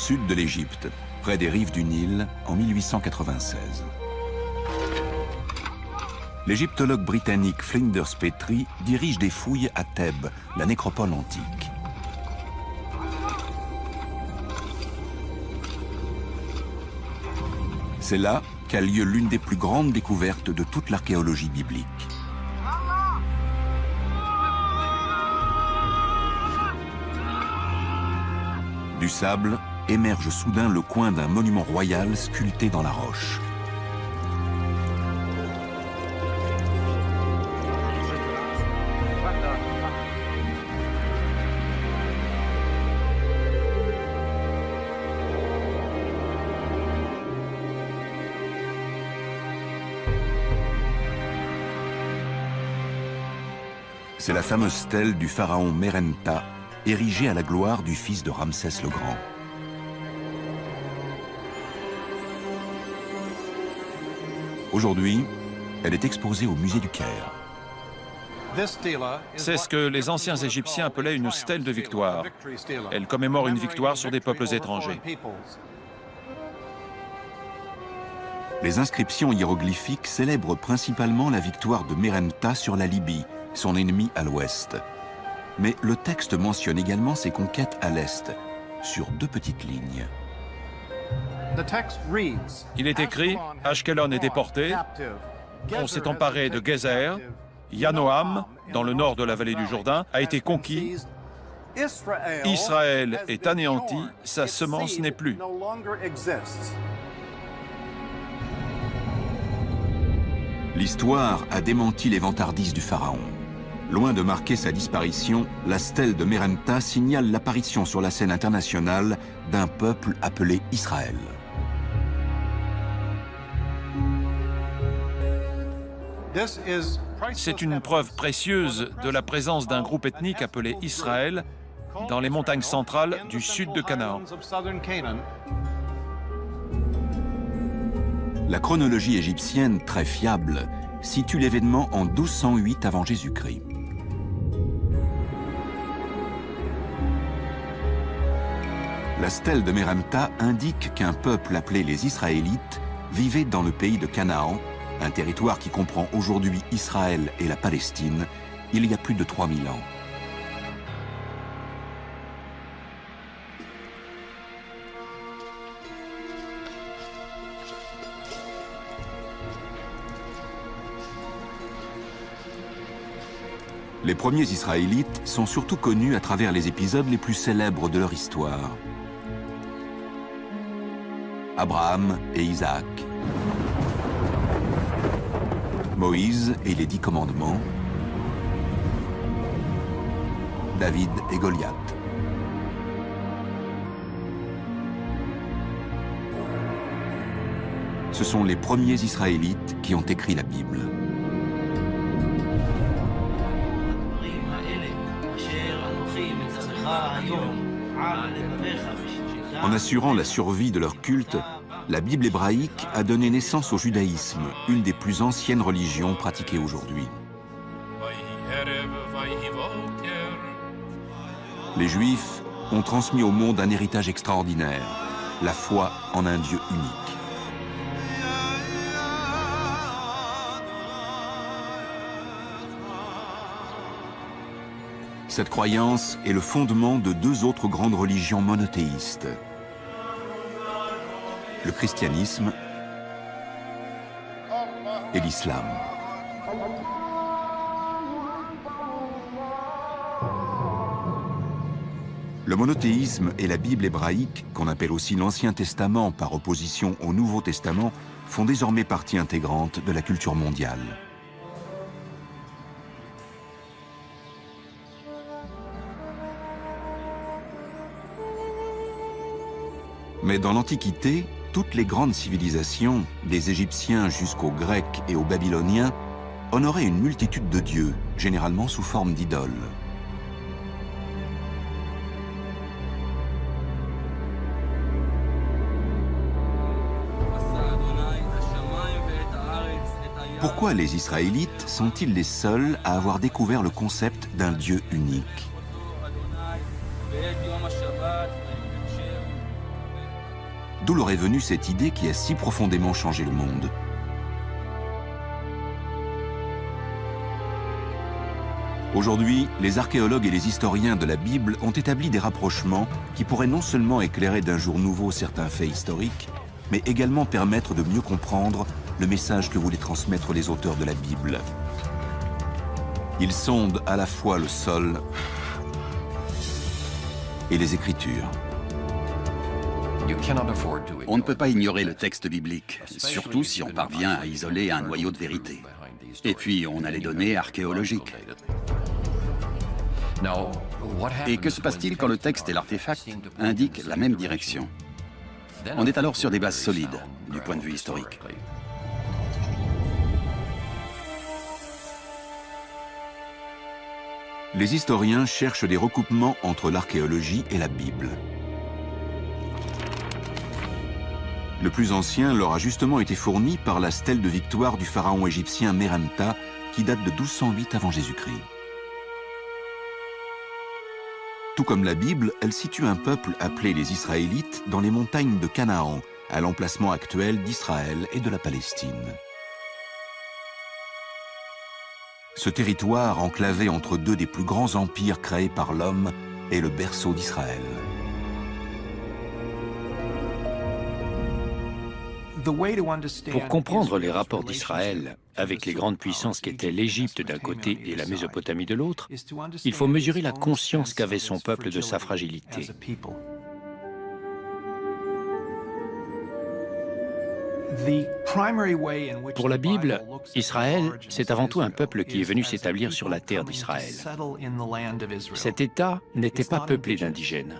sud de l'Égypte, près des rives du Nil, en 1896. L'égyptologue britannique Flinders Petrie dirige des fouilles à Thèbes, la nécropole antique. C'est là qu'a lieu l'une des plus grandes découvertes de toute l'archéologie biblique. Du sable émerge soudain le coin d'un monument royal sculpté dans la roche. C'est la fameuse stèle du pharaon Merenta, érigée à la gloire du fils de Ramsès le Grand. Aujourd'hui, elle est exposée au musée du Caire. C'est ce que les anciens Égyptiens appelaient une stèle de victoire. Elle commémore une victoire sur des peuples étrangers. Les inscriptions hiéroglyphiques célèbrent principalement la victoire de Merenta sur la Libye, son ennemi à l'ouest. Mais le texte mentionne également ses conquêtes à l'est, sur deux petites lignes. Il est écrit « Ashkelon est déporté, on s'est emparé de Gézer, Yanoam, dans le nord de la vallée du Jourdain, a été conquis, Israël est anéanti, sa semence n'est plus. » L'histoire a démenti les vantardises du pharaon. Loin de marquer sa disparition, la stèle de Merenta signale l'apparition sur la scène internationale d'un peuple appelé Israël. C'est une preuve précieuse de la présence d'un groupe ethnique appelé Israël dans les montagnes centrales du sud de Canaan. La chronologie égyptienne, très fiable, situe l'événement en 1208 avant Jésus-Christ. La stèle de Merenta indique qu'un peuple appelé les Israélites vivait dans le pays de Canaan, un territoire qui comprend aujourd'hui Israël et la Palestine, il y a plus de 3000 ans. Les premiers Israélites sont surtout connus à travers les épisodes les plus célèbres de leur histoire. Abraham et Isaac, Moïse et les 10 commandements, David et Goliath. Ce sont les premiers Israélites qui ont écrit la Bible. En assurant la survie de leur culte, la Bible hébraïque a donné naissance au judaïsme, une des plus anciennes religions pratiquées aujourd'hui. Les Juifs ont transmis au monde un héritage extraordinaire, la foi en un Dieu unique. Cette croyance est le fondement de deux autres grandes religions monothéistes, le christianisme et l'islam. Le monothéisme et la Bible hébraïque, qu'on appelle aussi l'Ancien Testament par opposition au Nouveau Testament, font désormais partie intégrante de la culture mondiale. Mais dans l'Antiquité, toutes les grandes civilisations, des Égyptiens jusqu'aux Grecs et aux Babyloniens, honoraient une multitude de dieux, généralement sous forme d'idoles. Pourquoi les Israélites sont-ils les seuls à avoir découvert le concept d'un Dieu unique ? D'où leur est venue cette idée qui a si profondément changé le monde? Aujourd'hui, les archéologues et les historiens de la Bible ont établi des rapprochements qui pourraient non seulement éclairer d'un jour nouveau certains faits historiques, mais également permettre de mieux comprendre le message que voulaient transmettre les auteurs de la Bible. Ils sondent à la fois le sol et les Écritures. On ne peut pas ignorer le texte biblique, surtout si on parvient à isoler un noyau de vérité. Et puis, on a les données archéologiques. Et que se passe-t-il quand le texte et l'artefact indiquent la même direction? On est alors sur des bases solides, du point de vue historique. Les historiens cherchent des recoupements entre l'archéologie et la Bible. Le plus ancien leur a justement été fourni par la stèle de victoire du pharaon égyptien Merenptah, qui date de 1208 avant Jésus-Christ. Tout comme la Bible, elle situe un peuple appelé les Israélites dans les montagnes de Canaan, à l'emplacement actuel d'Israël et de la Palestine. Ce territoire, enclavé entre deux des plus grands empires créés par l'homme, est le berceau d'Israël. Pour comprendre les rapports d'Israël avec les grandes puissances qu'étaient l'Égypte d'un côté et la Mésopotamie de l'autre, il faut mesurer la conscience qu'avait son peuple de sa fragilité. Pour la Bible, Israël, c'est avant tout un peuple qui est venu s'établir sur la terre d'Israël. Cet État n'était pas peuplé d'indigènes.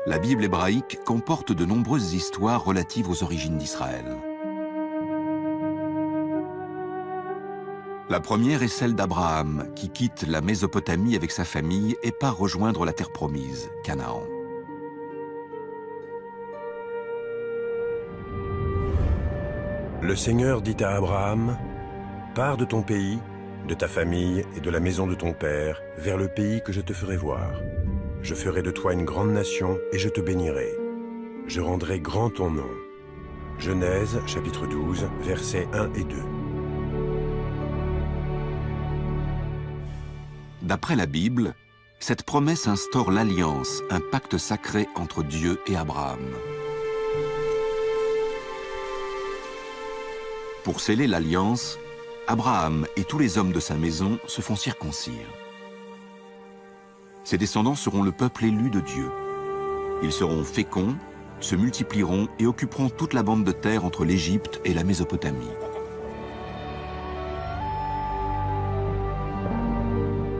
La Bible hébraïque comporte de nombreuses histoires relatives aux origines d'Israël. La première est celle d'Abraham, qui quitte la Mésopotamie avec sa famille et part rejoindre la terre promise, Canaan. Le Seigneur dit à Abraham, « Pars de ton pays, de ta famille et de la maison de ton père, vers le pays que je te ferai voir. Je ferai de toi une grande nation et je te bénirai. Je rendrai grand ton nom. » Genèse, chapitre 12, versets 1 et 2. D'après la Bible, cette promesse instaure l'alliance, un pacte sacré entre Dieu et Abraham. Pour sceller l'alliance, Abraham et tous les hommes de sa maison se font circoncire. Ses descendants seront le peuple élu de Dieu. Ils seront féconds, se multiplieront et occuperont toute la bande de terre entre l'Égypte et la Mésopotamie.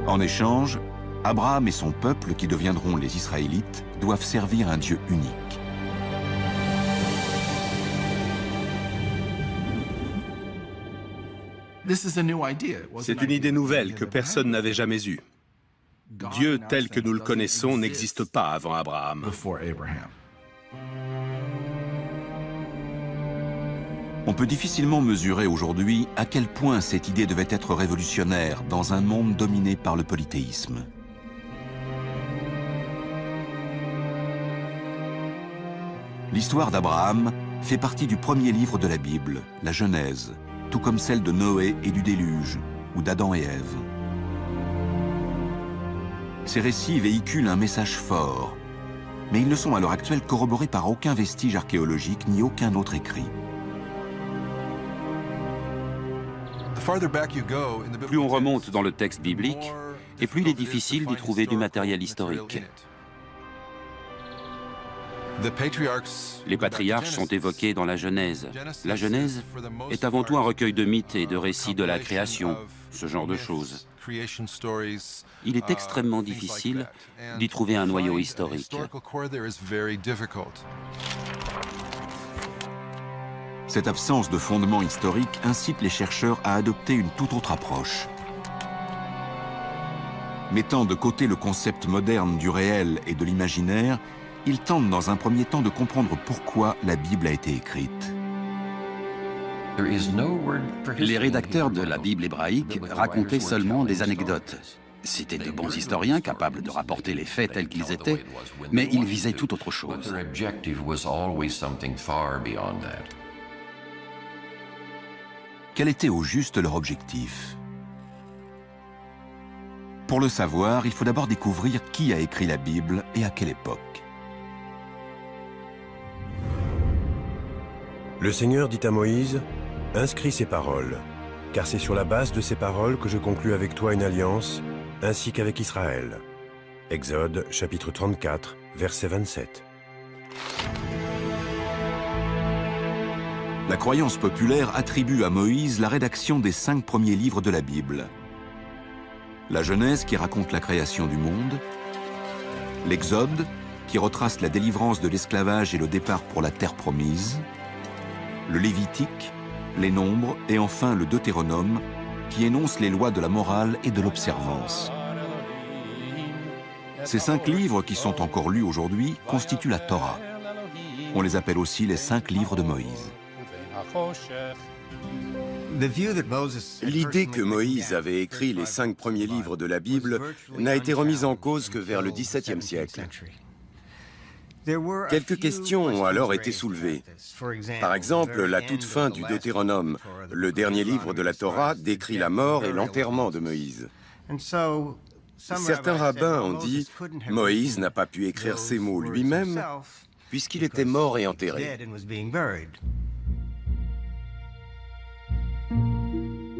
En échange, Abraham et son peuple, qui deviendront les Israélites, doivent servir un Dieu unique. C'est une idée nouvelle que personne n'avait jamais eue. Dieu tel que nous le connaissons n'existe pas avant Abraham. On peut difficilement mesurer aujourd'hui à quel point cette idée devait être révolutionnaire dans un monde dominé par le polythéisme. L'histoire d'Abraham fait partie du premier livre de la Bible, la Genèse, tout comme celle de Noé et du déluge, ou d'Adam et Ève. Ces récits véhiculent un message fort, mais ils ne sont à l'heure actuelle corroborés par aucun vestige archéologique ni aucun autre écrit. Plus on remonte dans le texte biblique, et plus il est difficile d'y trouver du matériel historique. Les patriarches sont évoqués dans la Genèse. La Genèse est avant tout un recueil de mythes et de récits de la création, ce genre de choses. Il est extrêmement difficile d'y trouver un noyau historique. Cette absence de fondement historique incite les chercheurs à adopter une toute autre approche. Mettant de côté le concept moderne du réel et de l'imaginaire, ils tentent dans un premier temps de comprendre pourquoi la Bible a été écrite. Les rédacteurs de la Bible hébraïque racontaient seulement des anecdotes. C'étaient de bons historiens capables de rapporter les faits tels qu'ils étaient, mais ils visaient tout autre chose. Quel était au juste leur objectif? Pour le savoir, il faut d'abord découvrir qui a écrit la Bible et à quelle époque. Le Seigneur dit à Moïse, « Inscris ces paroles, car c'est sur la base de ces paroles que je conclus avec toi une alliance, ainsi qu'avec Israël. » Exode, chapitre 34, verset 27. La croyance populaire attribue à Moïse la rédaction des 5 premiers livres de la Bible. La Genèse qui raconte la création du monde, l'Exode qui retrace la délivrance de l'esclavage et le départ pour la terre promise, le Lévitique, les Nombres et enfin le Deutéronome qui énonce les lois de la morale et de l'observance. Ces 5 livres qui sont encore lus aujourd'hui constituent la Torah. On les appelle aussi les 5 livres de Moïse. L'idée que Moïse avait écrit les 5 premiers livres de la Bible n'a été remise en cause que vers le XVIIe siècle. Quelques questions ont alors été soulevées. Par exemple, la toute fin du Deutéronome, le dernier livre de la Torah, décrit la mort et l'enterrement de Moïse. Certains rabbins ont dit « Moïse n'a pas pu écrire ces mots lui-même puisqu'il était mort et enterré ».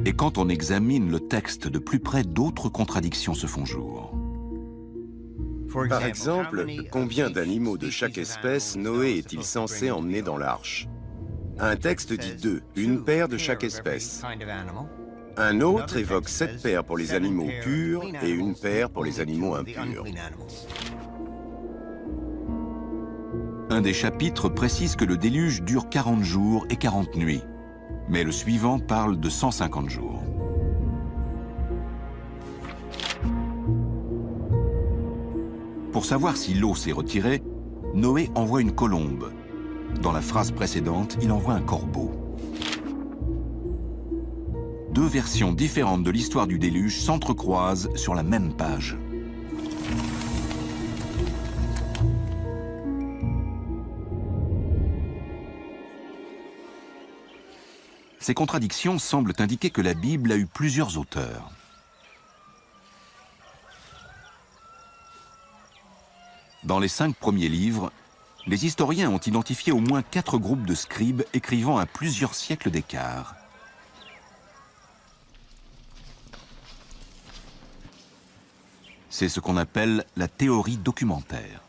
Et quand on examine le texte de plus près, d'autres contradictions se font jour. Par exemple, combien d'animaux de chaque espèce Noé est-il censé emmener dans l'arche? Un texte dit 2, une paire de chaque espèce. Un autre évoque 7 paires pour les animaux purs et une paire pour les animaux impurs. Un des chapitres précise que le déluge dure 40 jours et 40 nuits, mais le suivant parle de 150 jours. Pour savoir si l'eau s'est retirée, Noé envoie une colombe. Dans la phrase précédente, il envoie un corbeau. 2 versions différentes de l'histoire du déluge s'entrecroisent sur la même page. Ces contradictions semblent indiquer que la Bible a eu plusieurs auteurs. Dans les 5 premiers livres, les historiens ont identifié au moins 4 groupes de scribes écrivant à plusieurs siècles d'écart. C'est ce qu'on appelle la théorie documentaire.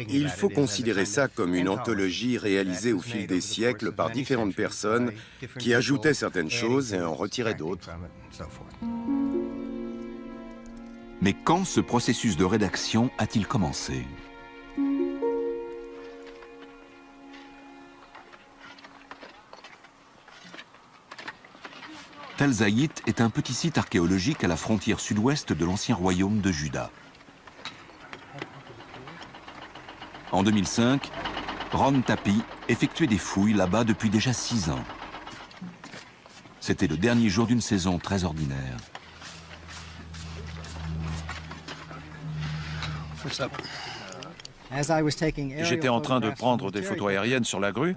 Il faut considérer ça comme une anthologie réalisée au fil des siècles par différentes personnes qui ajoutaient certaines choses et en retiraient d'autres. Mais quand ce processus de rédaction a-t-il commencé? Tel Zayit est un petit site archéologique à la frontière sud-ouest de l'ancien royaume de Juda. En 2005, Ron Tapi effectuait des fouilles là-bas depuis déjà 6 ans. C'était le dernier jour d'une saison très ordinaire. J'étais en train de prendre des photos aériennes sur la grue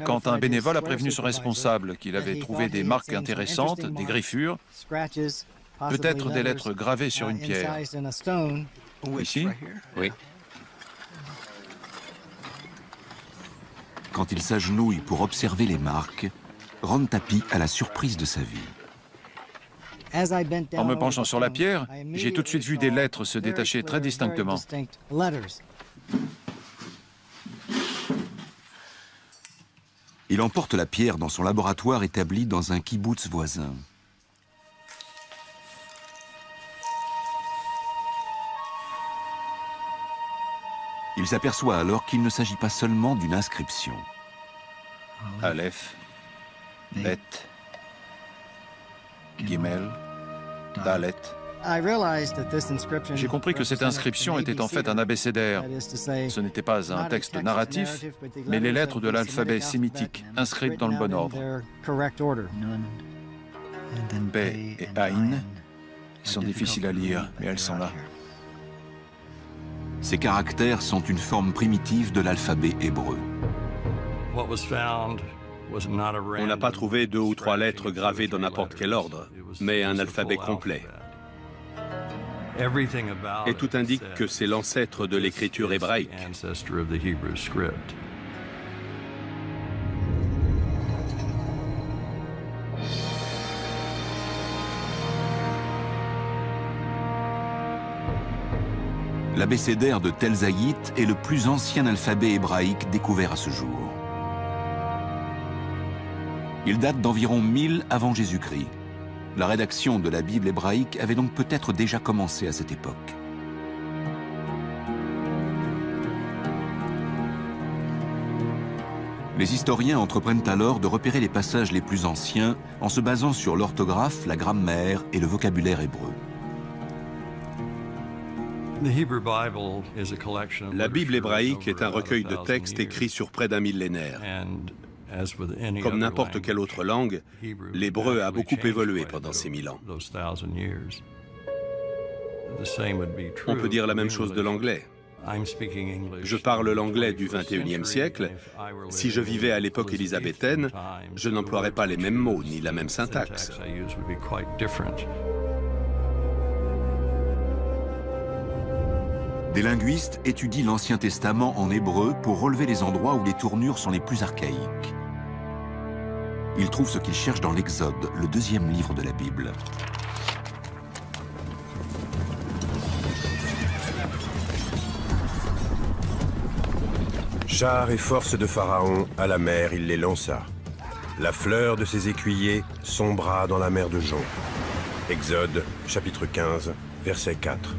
quand un bénévole a prévenu son responsable qu'il avait trouvé des marques intéressantes, des griffures, peut-être des lettres gravées sur une pierre. Ici? Oui. Quand il s'agenouille pour observer les marques, Ron Tapi a la surprise de sa vie. En me penchant sur la pierre, j'ai tout de suite vu des lettres se détacher très distinctement. Il emporte la pierre dans son laboratoire établi dans un kibboutz voisin. Il s'aperçoit alors qu'il ne s'agit pas seulement d'une inscription. Aleph, Bet, Gimel, Dalet, J'ai compris que cette inscription était en fait un abécédaire. Ce n'était pas un texte narratif, mais les lettres de l'alphabet sémitique, inscrites dans le bon ordre. P et Aïn, ils sont difficiles à lire, mais elles sont là. Ces caractères sont une forme primitive de l'alphabet hébreu. On n'a pas trouvé 2 ou 3 lettres gravées dans n'importe quel ordre, mais un alphabet complet. Et tout indique que c'est l'ancêtre de l'écriture hébraïque. L'abécédaire de Tel Zayit est le plus ancien alphabet hébraïque découvert à ce jour. Il date d'environ 1000 avant Jésus-Christ. La rédaction de la Bible hébraïque avait donc peut-être déjà commencé à cette époque. Les historiens entreprennent alors de repérer les passages les plus anciens en se basant sur l'orthographe, la grammaire et le vocabulaire hébreu. La Bible hébraïque est un recueil de textes écrits sur près d'un millénaire. Comme n'importe quelle autre langue, l'hébreu a beaucoup évolué pendant ces 1000 ans. On peut dire la même chose de l'anglais. Je parle l'anglais du XXIe siècle. Si je vivais à l'époque élisabéthaine, je n'emploierais pas les mêmes mots ni la même syntaxe. Des linguistes étudient l'Ancien Testament en hébreu pour relever les endroits où les tournures sont les plus archaïques. Ils trouvent ce qu'ils cherchent dans l'Exode, le 2e livre de la Bible. Chars et forces de Pharaon, à la mer il les lança. La fleur de ses écuyers sombra dans la mer de jonc. Exode, chapitre 15, verset 4.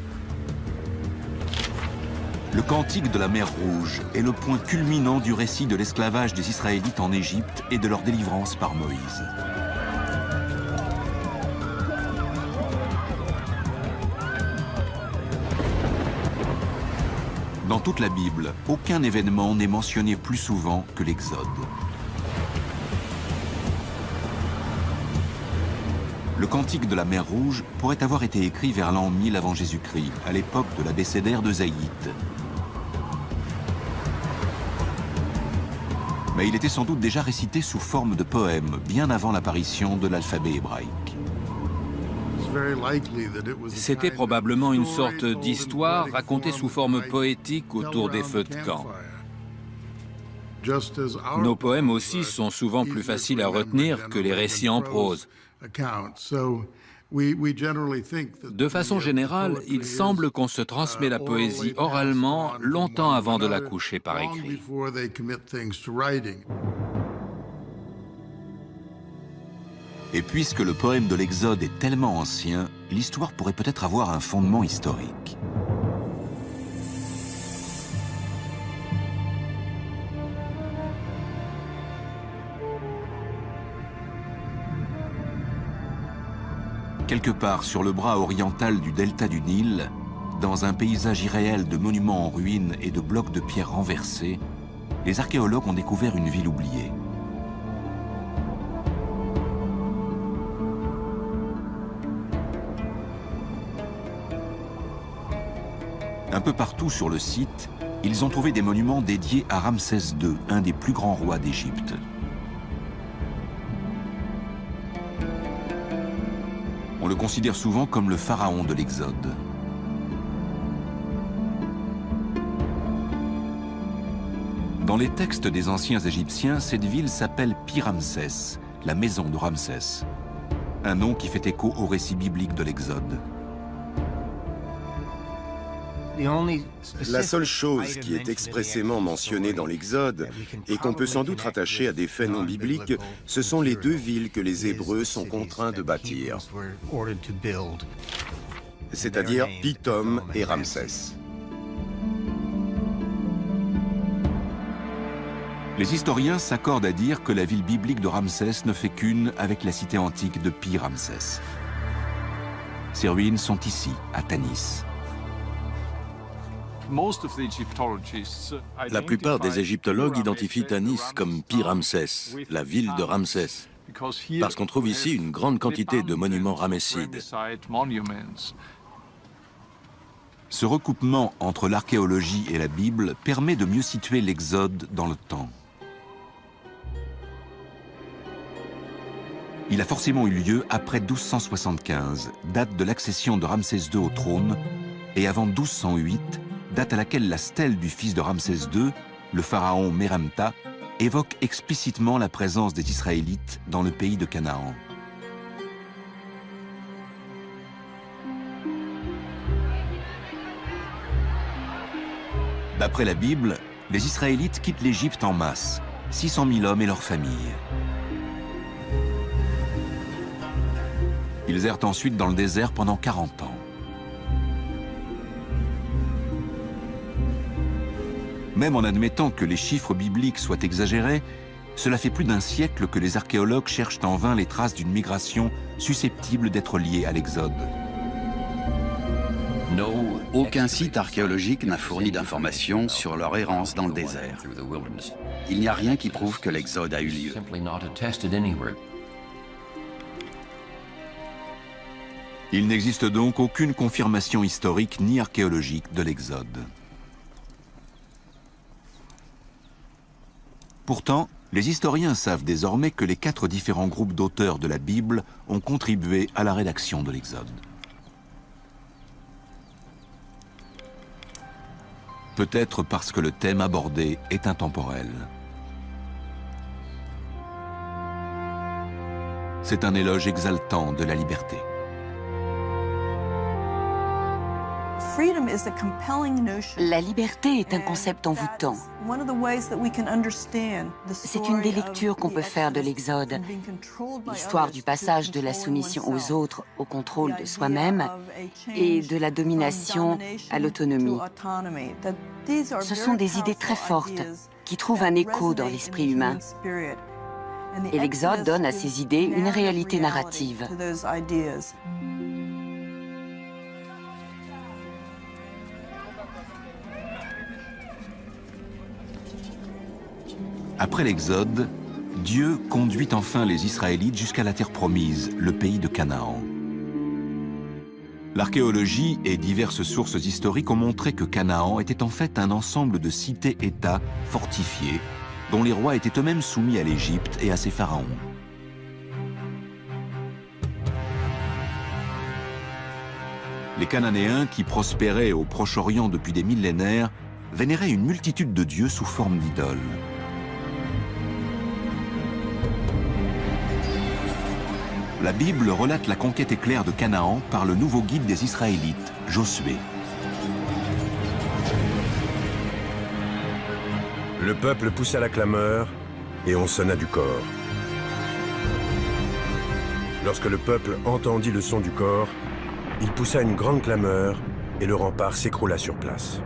Le cantique de la mer Rouge est le point culminant du récit de l'esclavage des Israélites en Égypte et de leur délivrance par Moïse. Dans toute la Bible, aucun événement n'est mentionné plus souvent que l'Exode. Le cantique de la mer Rouge pourrait avoir été écrit vers l'an 1000 avant Jésus-Christ, à l'époque de l'abécédaire de Zayit. Mais il était sans doute déjà récité sous forme de poème, bien avant l'apparition de l'alphabet hébraïque. C'était probablement une sorte d'histoire racontée sous forme poétique autour des feux de camp. Nos poèmes aussi sont souvent plus faciles à retenir que les récits en prose. De façon générale, il semble qu'on se transmet la poésie oralement longtemps avant de la coucher par écrit. Et puisque le poème de l'Exode est tellement ancien, l'histoire pourrait peut-être avoir un fondement historique. Quelque part sur le bras oriental du delta du Nil, dans un paysage irréel de monuments en ruines et de blocs de pierre renversés, les archéologues ont découvert une ville oubliée. Un peu partout sur le site, ils ont trouvé des monuments dédiés à Ramsès II, un des plus grands rois d'Égypte. On le considère souvent comme le pharaon de l'Exode. Dans les textes des anciens Égyptiens, cette ville s'appelle Pi-Ramsès, la maison de Ramsès, un nom qui fait écho au récit biblique de l'Exode. La seule chose qui est expressément mentionnée dans l'Exode et qu'on peut sans doute rattacher à des faits non bibliques, ce sont les 2 villes que les Hébreux sont contraints de bâtir, c'est-à-dire Pithom et Ramsès. Les historiens s'accordent à dire que la ville biblique de Ramsès ne fait qu'une avec la cité antique de Pi-Ramsès. Ses ruines sont ici, à Tanis. La plupart des égyptologues identifient Tanis comme Pi-Ramsès, la ville de Ramsès, parce qu'on trouve ici une grande quantité de monuments ramessides. Ce recoupement entre l'archéologie et la Bible permet de mieux situer l'Exode dans le temps. Il a forcément eu lieu après 1275, date de l'accession de Ramsès II au trône, et avant 1208, date à laquelle la stèle du fils de Ramsès II, le pharaon Meremta, évoque explicitement la présence des Israélites dans le pays de Canaan. D'après la Bible, les Israélites quittent l'Égypte en masse, 600 000 hommes et leurs familles. Ils errent ensuite dans le désert pendant 40 ans. Même en admettant que les chiffres bibliques soient exagérés, cela fait plus d'un siècle que les archéologues cherchent en vain les traces d'une migration susceptible d'être liée à l'Exode. Aucun site archéologique n'a fourni d'informations sur leur errance dans le désert. Il n'y a rien qui prouve que l'Exode a eu lieu. Il n'existe donc aucune confirmation historique ni archéologique de l'Exode. Pourtant, les historiens savent désormais que les 4 différents groupes d'auteurs de la Bible ont contribué à la rédaction de l'Exode. Peut-être parce que le thème abordé est intemporel. C'est un éloge exaltant de la liberté. La liberté est un concept envoûtant. C'est une des lectures qu'on peut faire de l'Exode. L'histoire du passage de la soumission aux autres au contrôle de soi-même et de la domination à l'autonomie. Ce sont des idées très fortes qui trouvent un écho dans l'esprit humain. Et l'Exode donne à ces idées une réalité narrative. Après l'Exode, Dieu conduit enfin les Israélites jusqu'à la terre promise, le pays de Canaan. L'archéologie et diverses sources historiques ont montré que Canaan était en fait un ensemble de cités-États fortifiées, dont les rois étaient eux-mêmes soumis à l'Égypte et à ses pharaons. Les Cananéens, qui prospéraient au Proche-Orient depuis des millénaires, vénéraient une multitude de dieux sous forme d'idoles. La Bible relate la conquête éclair de Canaan par le nouveau guide des Israélites, Josué. Le peuple poussa la clameur et on sonna du cor. Lorsque le peuple entendit le son du cor, il poussa une grande clameur et le rempart s'écroula sur place.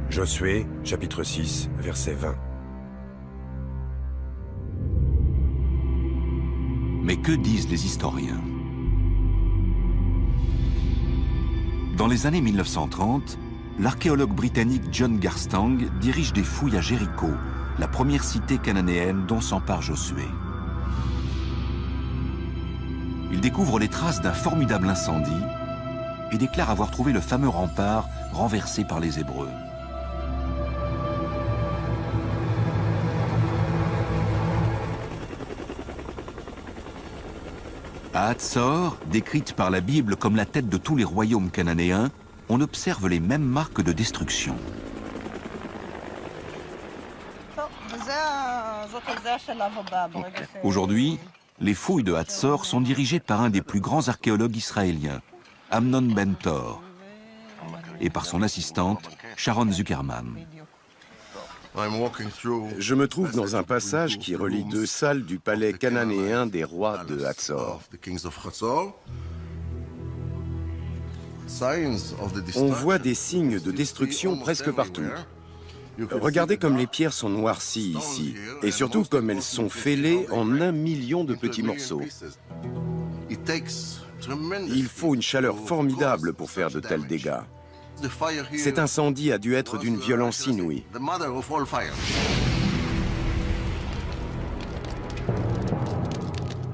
Josué, chapitre 6, verset 20. Mais que disent les historiens? Dans les années 1930, l'archéologue britannique John Garstang dirige des fouilles à Jéricho, la première cité cananéenne dont s'empare Josué. Il découvre les traces d'un formidable incendie et déclare avoir trouvé le fameux rempart renversé par les Hébreux. À Hatzor, décrite par la Bible comme la tête de tous les royaumes cananéens, on observe les mêmes marques de destruction. Aujourd'hui, les fouilles de Hatzor sont dirigées par un des plus grands archéologues israéliens, Amnon Ben-Tor, et par son assistante, Sharon Zuckerman. Je me trouve dans un passage qui relie 2 salles du palais cananéen des rois de Hatzor. On voit des signes de destruction presque partout. Regardez comme les pierres sont noircies ici, et surtout comme elles sont fêlées en 1 million de petits morceaux. Il faut une chaleur formidable pour faire de tels dégâts. Cet incendie a dû être d'une violence inouïe.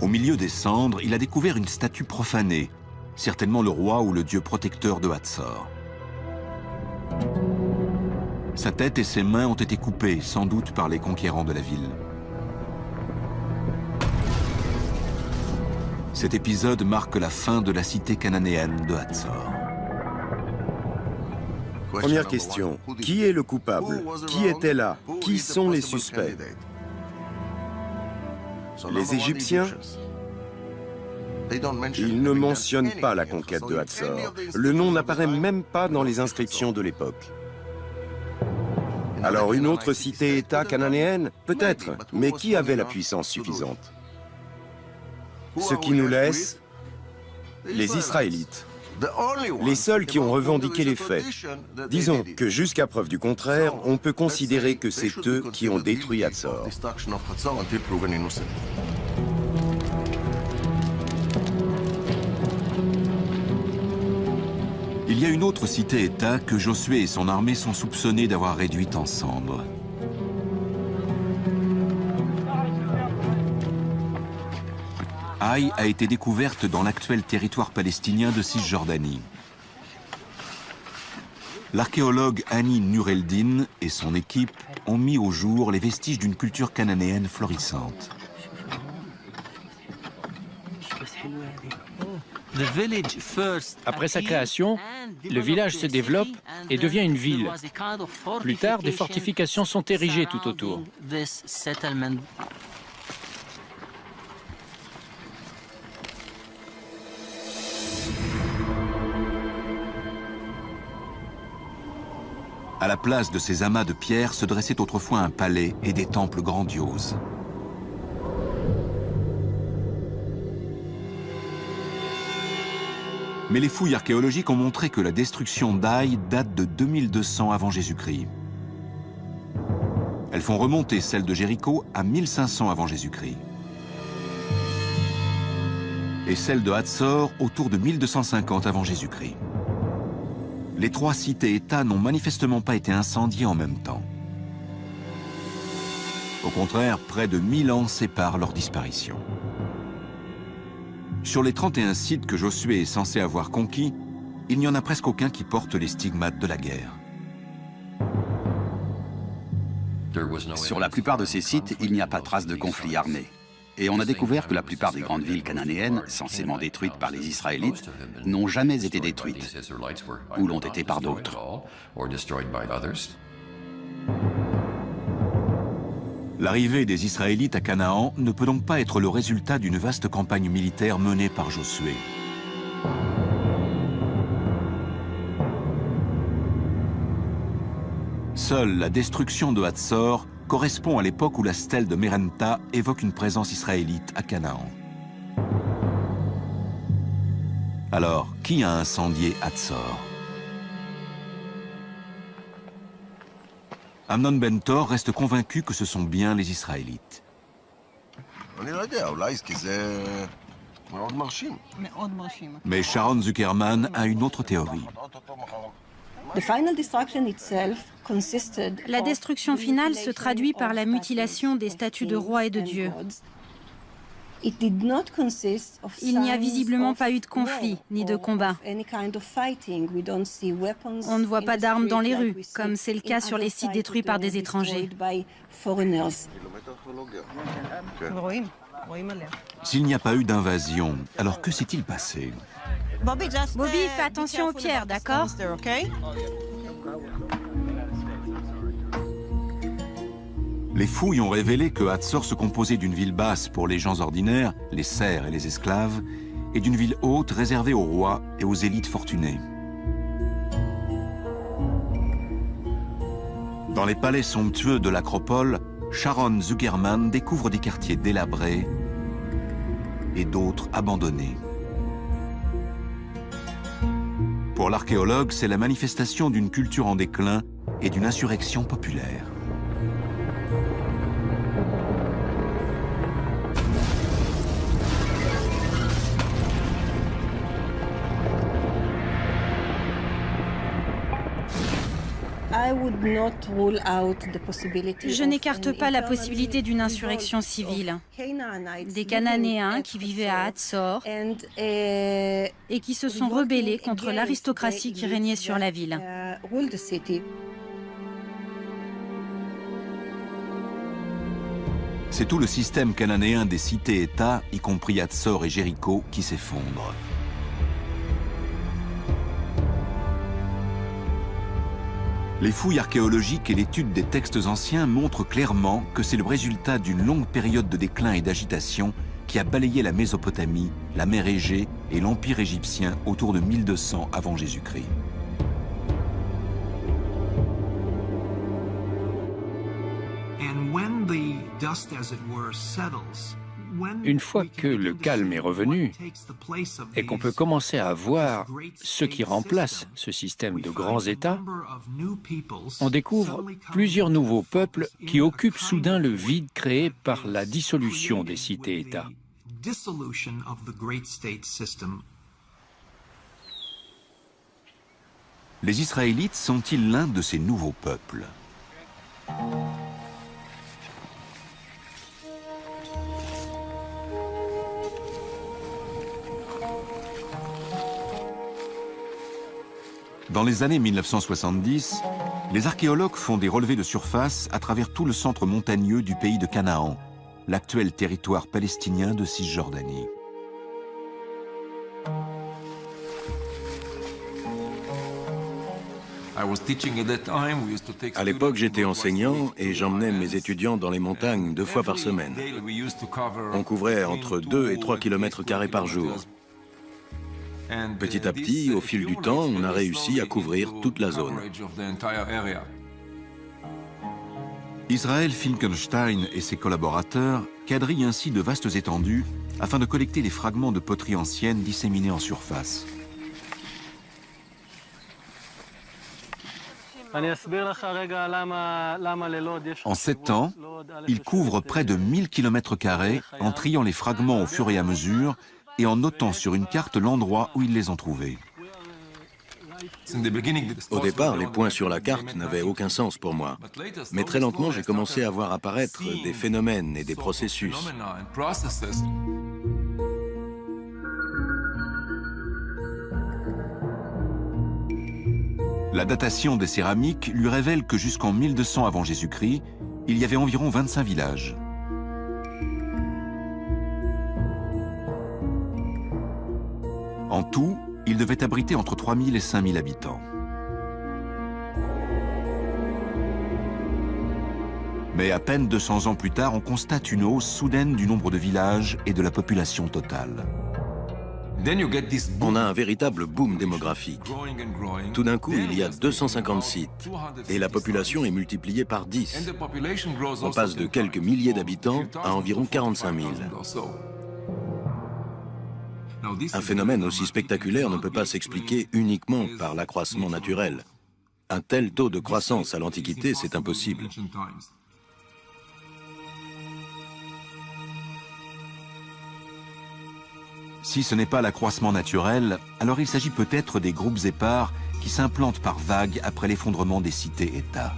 Au milieu des cendres, il a découvert une statue profanée, certainement le roi ou le dieu protecteur de Hatzor. Sa tête et ses mains ont été coupées, sans doute par les conquérants de la ville. Cet épisode marque la fin de la cité cananéenne de Hatzor. Première question, qui est le coupable? Qui était là? Qui sont les suspects? Les Égyptiens? Ils ne mentionnent pas la conquête de Hatzor. Le nom n'apparaît même pas dans les inscriptions de l'époque. Alors une autre cité-État cananéenne? Peut-être, mais qui avait la puissance suffisante? Ce qui nous laisse les Israélites. Les seuls qui ont revendiqué les faits. Disons que jusqu'à preuve du contraire, on peut considérer que c'est eux qui ont détruit Hatzor. Il y a une autre cité-État que Josué et son armée sont soupçonnés d'avoir réduite en cendres. Haï a été découverte dans l'actuel territoire palestinien de Cisjordanie. L'archéologue Hani Nureldin et son équipe ont mis au jour les vestiges d'une culture cananéenne florissante. Après sa création, le village se développe et devient une ville. Plus tard, des fortifications sont érigées tout autour. À la place de ces amas de pierre se dressait autrefois un palais et des temples grandioses. Mais les fouilles archéologiques ont montré que la destruction d'Haï date de 2200 avant Jésus-Christ. Elles font remonter celle de Jéricho à 1500 avant Jésus-Christ. Et celle de Hatzor autour de 1250 avant Jésus-Christ. Les trois cités-États n'ont manifestement pas été incendiées en même temps. Au contraire, près de 1000 ans séparent leur disparition. Sur les 31 sites que Josué est censé avoir conquis, il n'y en a presque aucun qui porte les stigmates de la guerre. Sur la plupart de ces sites, il n'y a pas trace de conflit armé. Et on a découvert que la plupart des grandes villes cananéennes, censément détruites par les Israélites, n'ont jamais été détruites, ou l'ont été par d'autres. L'arrivée des Israélites à Canaan ne peut donc pas être le résultat d'une vaste campagne militaire menée par Josué. Seule la destruction de Hatzor correspond à l'époque où la stèle de Merenta évoque une présence israélite à Canaan. Alors, qui a incendié Hatzor? Amnon Bentor reste convaincu que ce sont bien les Israélites. Mais Sharon Zuckerman a une autre théorie. La destruction finale se traduit par la mutilation des statues de rois et de dieux. Il n'y a visiblement pas eu de conflit, ni de combat. On ne voit pas d'armes dans les rues, comme c'est le cas sur les sites détruits par des étrangers. S'il n'y a pas eu d'invasion, alors que s'est-il passé? Bobby, fais attention aux pierres, d'accord? Les fouilles ont révélé que Hatzor se composait d'une ville basse pour les gens ordinaires, les serfs et les esclaves, et d'une ville haute réservée aux rois et aux élites fortunées. Dans les palais somptueux de l'acropole, Sharon Zuckerman découvre des quartiers délabrés et d'autres abandonnés. Pour l'archéologue, c'est la manifestation d'une culture en déclin et d'une insurrection populaire. Je n'écarte pas la possibilité d'une insurrection civile. Des Cananéens qui vivaient à Hatzor et qui se sont rebellés contre l'aristocratie qui régnait sur la ville. C'est tout le système cananéen des cités-États, y compris Hatzor et Jéricho, qui s'effondre. Les fouilles archéologiques et l'étude des textes anciens montrent clairement que c'est le résultat d'une longue période de déclin et d'agitation qui a balayé la Mésopotamie, la mer Égée et l'Empire égyptien autour de 1200 avant Jésus-Christ. Une fois que le calme est revenu et qu'on peut commencer à voir ce qui remplace ce système de grands États, on découvre plusieurs nouveaux peuples qui occupent soudain le vide créé par la dissolution des cités-États. Les Israélites sont-ils l'un de ces nouveaux peuples ? Dans les années 1970, les archéologues font des relevés de surface à travers tout le centre montagneux du pays de Canaan, l'actuel territoire palestinien de Cisjordanie. À l'époque, j'étais enseignant et j'emmenais mes étudiants dans les montagnes 2 fois par semaine. On couvrait entre 2 et 3 km² par jour. Petit à petit, au fil du temps, on a réussi à couvrir toute la zone. Israel Finkelstein et ses collaborateurs quadrillent ainsi de vastes étendues afin de collecter les fragments de poteries anciennes disséminés en surface. En 7 ans, ils couvrent près de 1000 km² en triant les fragments au fur et à mesure et en notant sur une carte l'endroit où ils les ont trouvés. Au départ, les points sur la carte n'avaient aucun sens pour moi. Mais très lentement, j'ai commencé à voir apparaître des phénomènes et des processus. La datation des céramiques lui révèle que jusqu'en 1200 avant Jésus-Christ, il y avait environ 25 villages. En tout, il devait abriter entre 3000 et 5000 habitants. Mais à peine 200 ans plus tard, on constate une hausse soudaine du nombre de villages et de la population totale. On a un véritable boom démographique. Tout d'un coup, il y a 250 sites et la population est multipliée par 10. On passe de quelques milliers d'habitants à environ 45 000. Un phénomène aussi spectaculaire ne peut pas s'expliquer uniquement par l'accroissement naturel. Un tel taux de croissance à l'Antiquité, c'est impossible. Si ce n'est pas l'accroissement naturel, alors il s'agit peut-être des groupes épars qui s'implantent par vagues après l'effondrement des cités-États.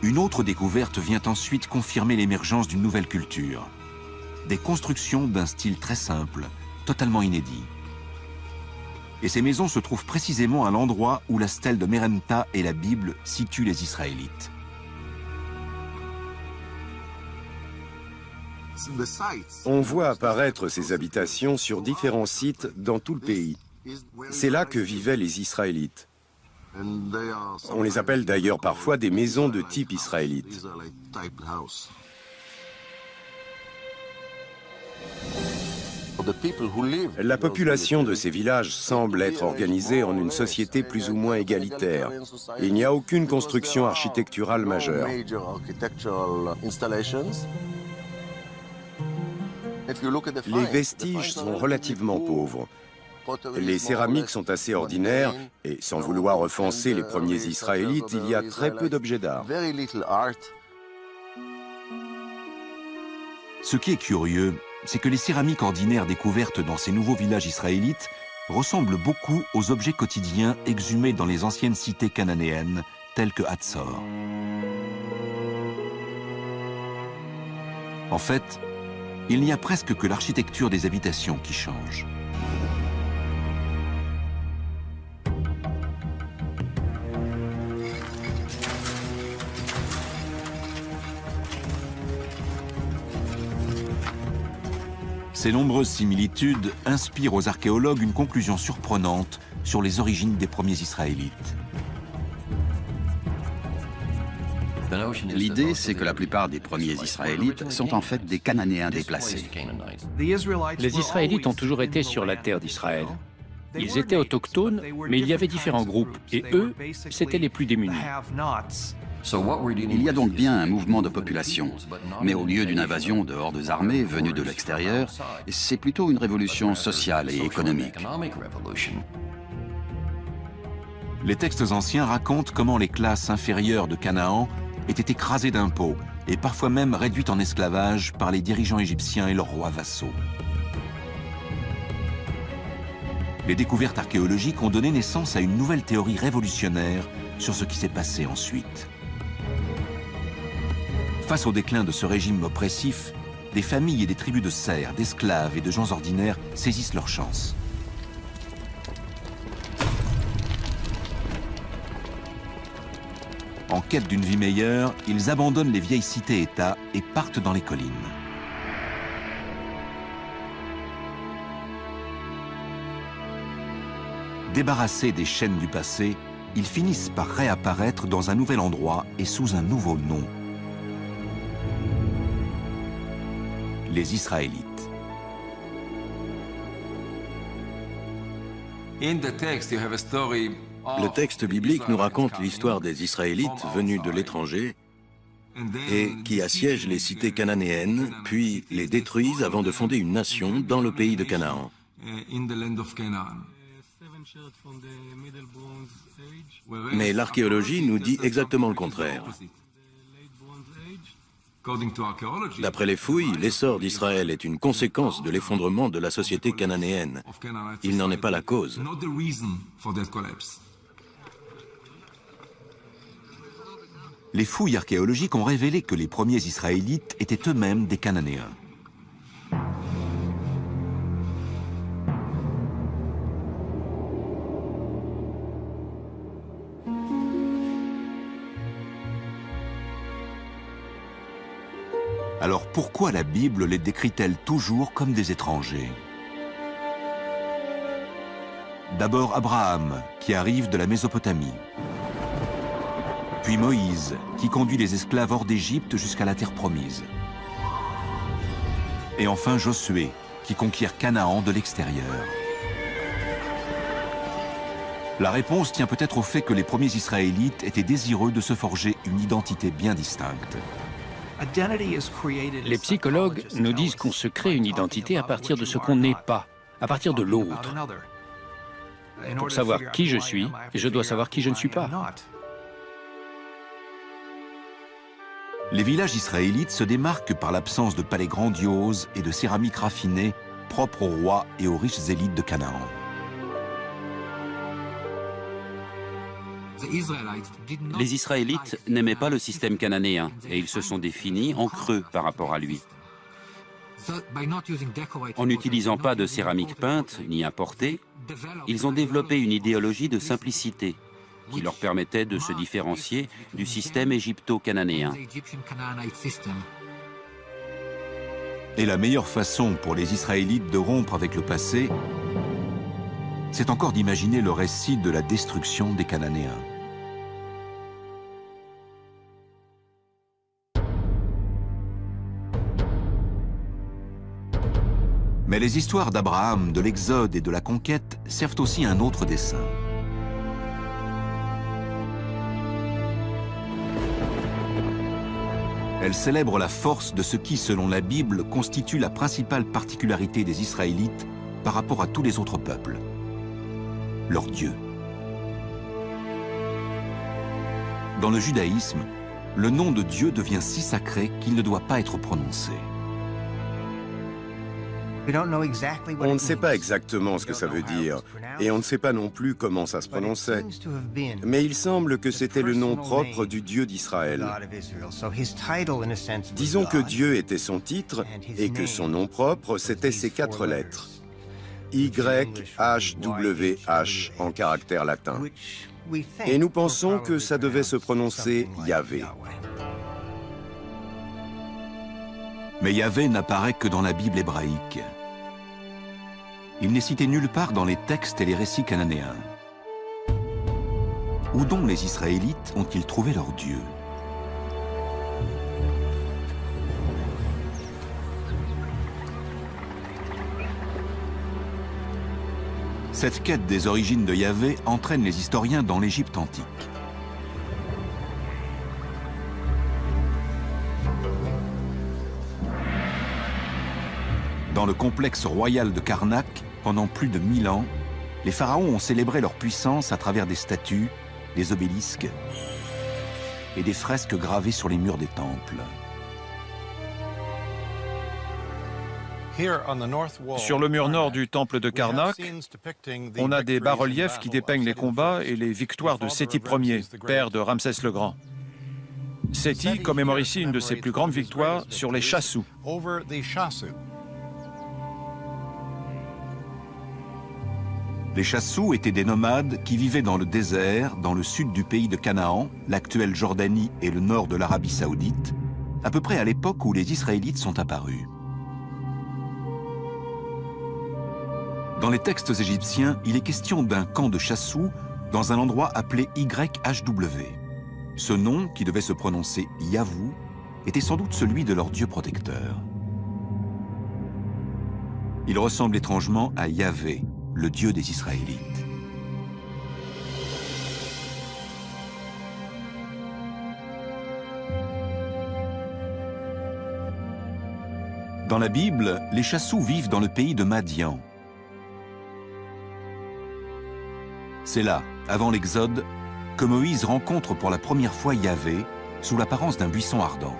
Une autre découverte vient ensuite confirmer l'émergence d'une nouvelle culture. Des constructions d'un style très simple, totalement inédit. Et ces maisons se trouvent précisément à l'endroit où la stèle de Merenta et la Bible situent les Israélites. On voit apparaître ces habitations sur différents sites dans tout le pays. C'est là que vivaient les Israélites. On les appelle d'ailleurs parfois des maisons de type israélite. La population de ces villages semble être organisée en une société plus ou moins égalitaire. Il n'y a aucune construction architecturale majeure. Les vestiges sont relativement pauvres. Les céramiques sont assez ordinaires et sans vouloir offenser les premiers Israélites, il y a très peu d'objets d'art. Ce qui est curieux, c'est que les céramiques ordinaires découvertes dans ces nouveaux villages israélites ressemble beaucoup aux objets quotidiens exhumés dans les anciennes cités cananéennes, telles que Hatzor. En fait, il n'y a presque que l'architecture des habitations qui change. Ces nombreuses similitudes inspirent aux archéologues une conclusion surprenante sur les origines des premiers Israélites. L'idée, c'est que la plupart des premiers Israélites sont en fait des Cananéens déplacés. Les Israélites ont toujours été sur la terre d'Israël. Ils étaient autochtones, mais il y avait différents groupes, et eux, c'étaient les plus démunis. Il y a donc bien un mouvement de population, mais au lieu d'une invasion de hordes armées venues de l'extérieur, c'est plutôt une révolution sociale et économique. Les textes anciens racontent comment les classes inférieures de Canaan étaient écrasées d'impôts et parfois même réduites en esclavage par les dirigeants égyptiens et leurs rois vassaux. Les découvertes archéologiques ont donné naissance à une nouvelle théorie révolutionnaire sur ce qui s'est passé ensuite. Face au déclin de ce régime oppressif, des familles et des tribus de serfs, d'esclaves et de gens ordinaires saisissent leur chance. En quête d'une vie meilleure, ils abandonnent les vieilles cités-États et partent dans les collines. Débarrassés des chaînes du passé, ils finissent par réapparaître dans un nouvel endroit et sous un nouveau nom. Les Israélites. Le texte biblique nous raconte l'histoire des Israélites venus de l'étranger et qui assiègent les cités cananéennes, puis les détruisent avant de fonder une nation dans le pays de Canaan. Mais l'archéologie nous dit exactement le contraire. D'après les fouilles, l'essor d'Israël est une conséquence de l'effondrement de la société cananéenne. Il n'en est pas la cause. Les fouilles archéologiques ont révélé que les premiers Israélites étaient eux-mêmes des Cananéens. Alors pourquoi la Bible les décrit-elle toujours comme des étrangers? D'abord Abraham, qui arrive de la Mésopotamie. Puis Moïse, qui conduit les esclaves hors d'Égypte jusqu'à la terre promise. Et enfin Josué, qui conquiert Canaan de l'extérieur. La réponse tient peut-être au fait que les premiers Israélites étaient désireux de se forger une identité bien distincte. Les psychologues nous disent qu'on se crée une identité à partir de ce qu'on n'est pas, à partir de l'autre. Pour savoir qui je suis, je dois savoir qui je ne suis pas. Les villages israélites se démarquent par l'absence de palais grandioses et de céramique raffinée propres aux rois et aux riches élites de Canaan. Les Israélites n'aimaient pas le système cananéen et ils se sont définis en creux par rapport à lui. En n'utilisant pas de céramique peinte ni importée, ils ont développé une idéologie de simplicité qui leur permettait de se différencier du système égypto-cananéen. Et la meilleure façon pour les Israélites de rompre avec le passé, c'est encore d'imaginer le récit de la destruction des Cananéens. Mais les histoires d'Abraham, de l'Exode et de la conquête servent aussi un autre dessein. Elles célèbrent la force de ce qui, selon la Bible, constitue la principale particularité des Israélites par rapport à tous les autres peuples. Leur Dieu. Dans le judaïsme, le nom de Dieu devient si sacré qu'il ne doit pas être prononcé. On ne sait pas exactement ce que ça veut dire, et on ne sait pas non plus comment ça se prononçait. Mais il semble que c'était le nom propre du Dieu d'Israël. Disons que Dieu était son titre, et que son nom propre, c'était ces 4 lettres. YHWH en caractère latin. Et nous pensons que ça devait se prononcer Yahvé. Mais Yahvé n'apparaît que dans la Bible hébraïque. Il n'est cité nulle part dans les textes et les récits cananéens. Où donc les Israélites ont-ils trouvé leur Dieu? Cette quête des origines de Yahvé entraîne les historiens dans l'Égypte antique. Dans le complexe royal de Karnak, pendant plus de 1000 ans, les pharaons ont célébré leur puissance à travers des statues, des obélisques et des fresques gravées sur les murs des temples. Sur le mur nord du temple de Karnak, on a des bas-reliefs qui dépeignent les combats et les victoires de Séti Ier, père de Ramsès le Grand. Séti commémore ici une de ses plus grandes victoires sur les Chassous. Les Chassous étaient des nomades qui vivaient dans le désert, dans le sud du pays de Canaan, l'actuelle Jordanie et le nord de l'Arabie saoudite, à peu près à l'époque où les Israélites sont apparus. Dans les textes égyptiens, il est question d'un camp de Chassous dans un endroit appelé YHW. Ce nom, qui devait se prononcer Yavou, était sans doute celui de leur dieu protecteur. Il ressemble étrangement à Yahvé, le dieu des Israélites. Dans la Bible, les Chassous vivent dans le pays de Madian. C'est là, avant l'Exode, que Moïse rencontre pour la première fois Yahvé sous l'apparence d'un buisson ardent.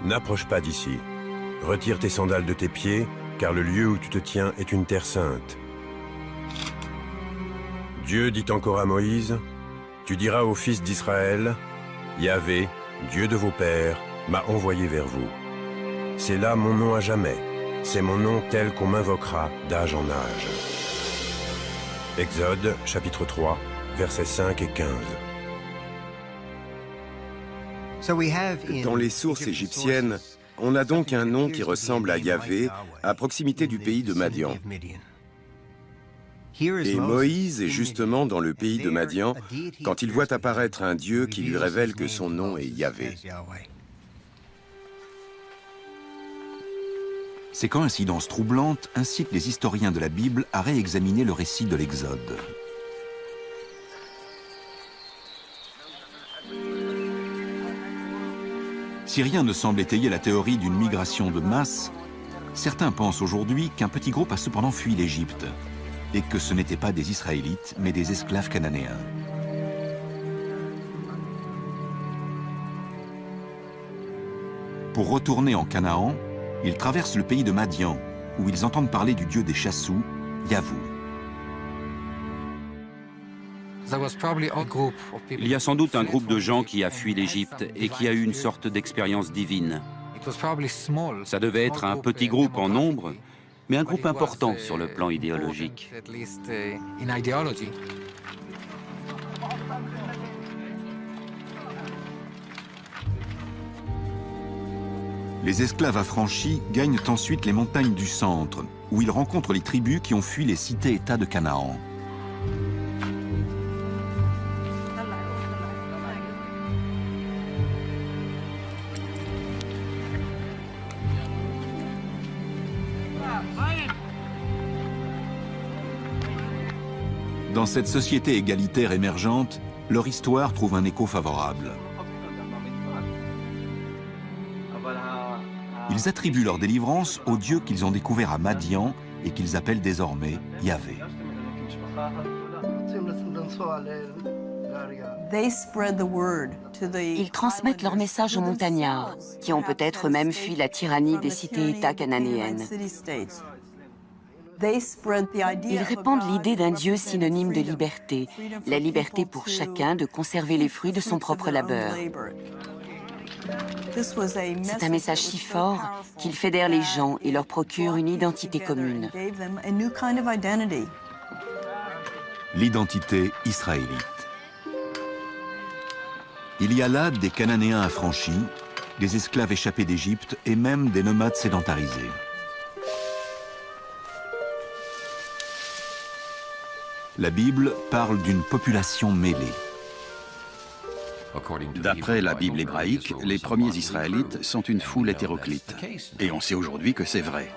N'approche pas d'ici. Retire tes sandales de tes pieds, car le lieu où tu te tiens est une terre sainte. Dieu dit encore à Moïse, « Tu diras aux fils d'Israël, Yahvé, Dieu de vos pères, m'a envoyé vers vous. C'est là mon nom à jamais. C'est mon nom tel qu'on m'invoquera d'âge en âge. » Exode, chapitre 3, versets 5 et 15. Dans les sources égyptiennes, on a donc un nom qui ressemble à Yahvé, à proximité du pays de Madian. Et Moïse est justement dans le pays de Madian quand il voit apparaître un Dieu qui lui révèle que son nom est Yahvé. Ces coïncidences troublantes incitent les historiens de la Bible à réexaminer le récit de l'Exode. Si rien ne semble étayer la théorie d'une migration de masse, certains pensent aujourd'hui qu'un petit groupe a cependant fui l'Égypte et que ce n'étaient pas des Israélites, mais des esclaves cananéens. Pour retourner en Canaan, ils traversent le pays de Madian, où ils entendent parler du dieu des Chassous, Yavou. Il y a sans doute un groupe de gens qui a fui l'Égypte et qui a eu une sorte d'expérience divine. Ça devait être un petit groupe en nombre, mais un groupe important sur le plan idéologique. Les esclaves affranchis gagnent ensuite les montagnes du centre, où ils rencontrent les tribus qui ont fui les cités-États de Canaan. Dans cette société égalitaire émergente, leur histoire trouve un écho favorable. Ils attribuent leur délivrance au Dieu qu'ils ont découvert à Madian et qu'ils appellent désormais Yahvé. Ils transmettent leur message aux montagnards, qui ont peut-être même fui la tyrannie des cités-États cananéennes. Ils répandent l'idée d'un Dieu synonyme de liberté, la liberté pour chacun de conserver les fruits de son propre labeur. C'est un message si fort qu'il fédère les gens et leur procure une identité commune. L'identité israélite. Il y a là des Cananéens affranchis, des esclaves échappés d'Égypte et même des nomades sédentarisés. La Bible parle d'une population mêlée. D'après la Bible hébraïque, les premiers Israélites sont une foule hétéroclite. Et on sait aujourd'hui que c'est vrai.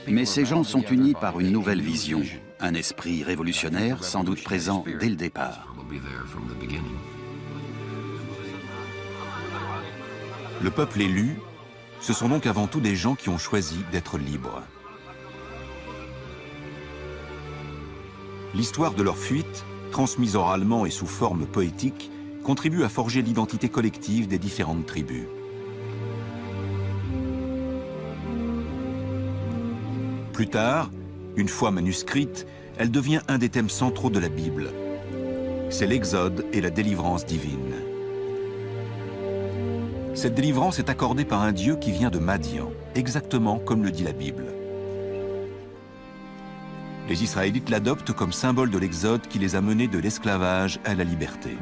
Mais ces gens sont unis par une nouvelle vision, un esprit révolutionnaire sans doute présent dès le départ. Le peuple élu, ce sont donc avant tout des gens qui ont choisi d'être libres. L'histoire de leur fuite, transmise oralement et sous forme poétique, contribue à forger l'identité collective des différentes tribus. Plus tard, une fois manuscrite, elle devient un des thèmes centraux de la Bible. C'est l'Exode et la délivrance divine. Cette délivrance est accordée par un Dieu qui vient de Madian, exactement comme le dit la Bible. Les Israélites l'adoptent comme symbole de l'Exode qui les a menés de l'esclavage à la liberté.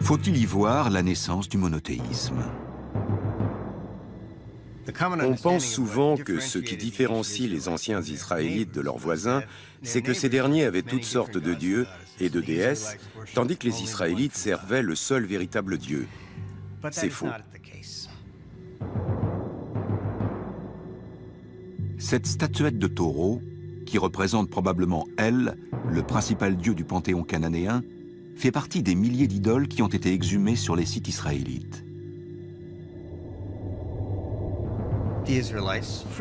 Faut-il y voir la naissance du monothéisme? On pense souvent que ce qui différencie les anciens Israélites de leurs voisins, c'est que ces derniers avaient toutes sortes de dieux et de déesses, tandis que les Israélites servaient le seul véritable Dieu. C'est faux. Cette statuette de taureau, qui représente probablement El, le principal dieu du panthéon cananéen, fait partie des milliers d'idoles qui ont été exhumées sur les sites israélites.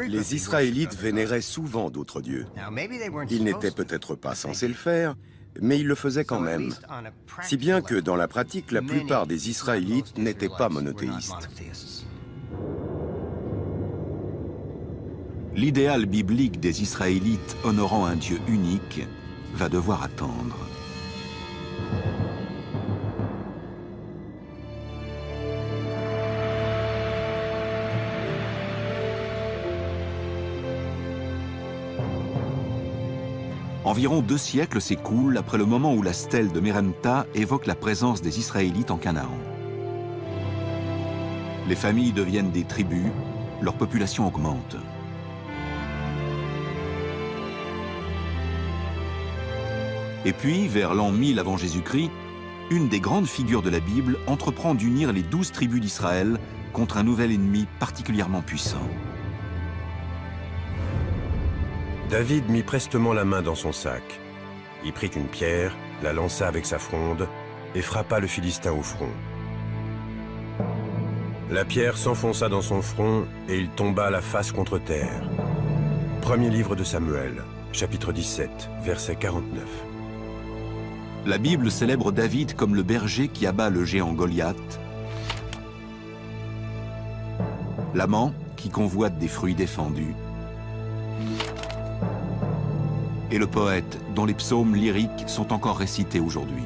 Les Israélites vénéraient souvent d'autres dieux. Ils n'étaient peut-être pas censés le faire, mais ils le faisaient quand même. Si bien que dans la pratique, la plupart des Israélites n'étaient pas monothéistes. L'idéal biblique des Israélites honorant un Dieu unique va devoir attendre. Environ 2 siècles s'écoulent après le moment où la stèle de Merenptah évoque la présence des Israélites en Canaan. Les familles deviennent des tribus, leur population augmente. Et puis, vers l'an 1000 avant Jésus-Christ, une des grandes figures de la Bible entreprend d'unir les 12 tribus d'Israël contre un nouvel ennemi particulièrement puissant. David mit prestement la main dans son sac. Il prit une pierre, la lança avec sa fronde et frappa le Philistin au front. La pierre s'enfonça dans son front et il tomba la face contre terre. Premier livre de Samuel, chapitre 17, verset 49. La Bible célèbre David comme le berger qui abat le géant Goliath, l'amant qui convoite des fruits défendus, et le poète dont les psaumes lyriques sont encore récités aujourd'hui.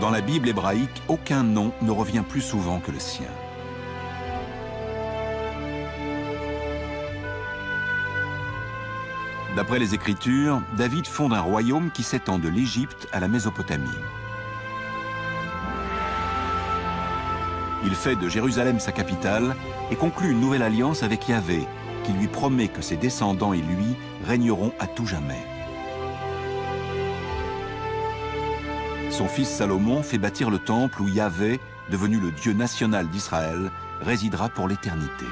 Dans la Bible hébraïque, aucun nom ne revient plus souvent que le sien. D'après les Écritures, David fonde un royaume qui s'étend de l'Égypte à la Mésopotamie. Il fait de Jérusalem sa capitale et conclut une nouvelle alliance avec Yahvé, qui lui promet que ses descendants et lui régneront à tout jamais. Son fils Salomon fait bâtir le temple où Yahvé, devenu le Dieu national d'Israël, résidera pour l'éternité.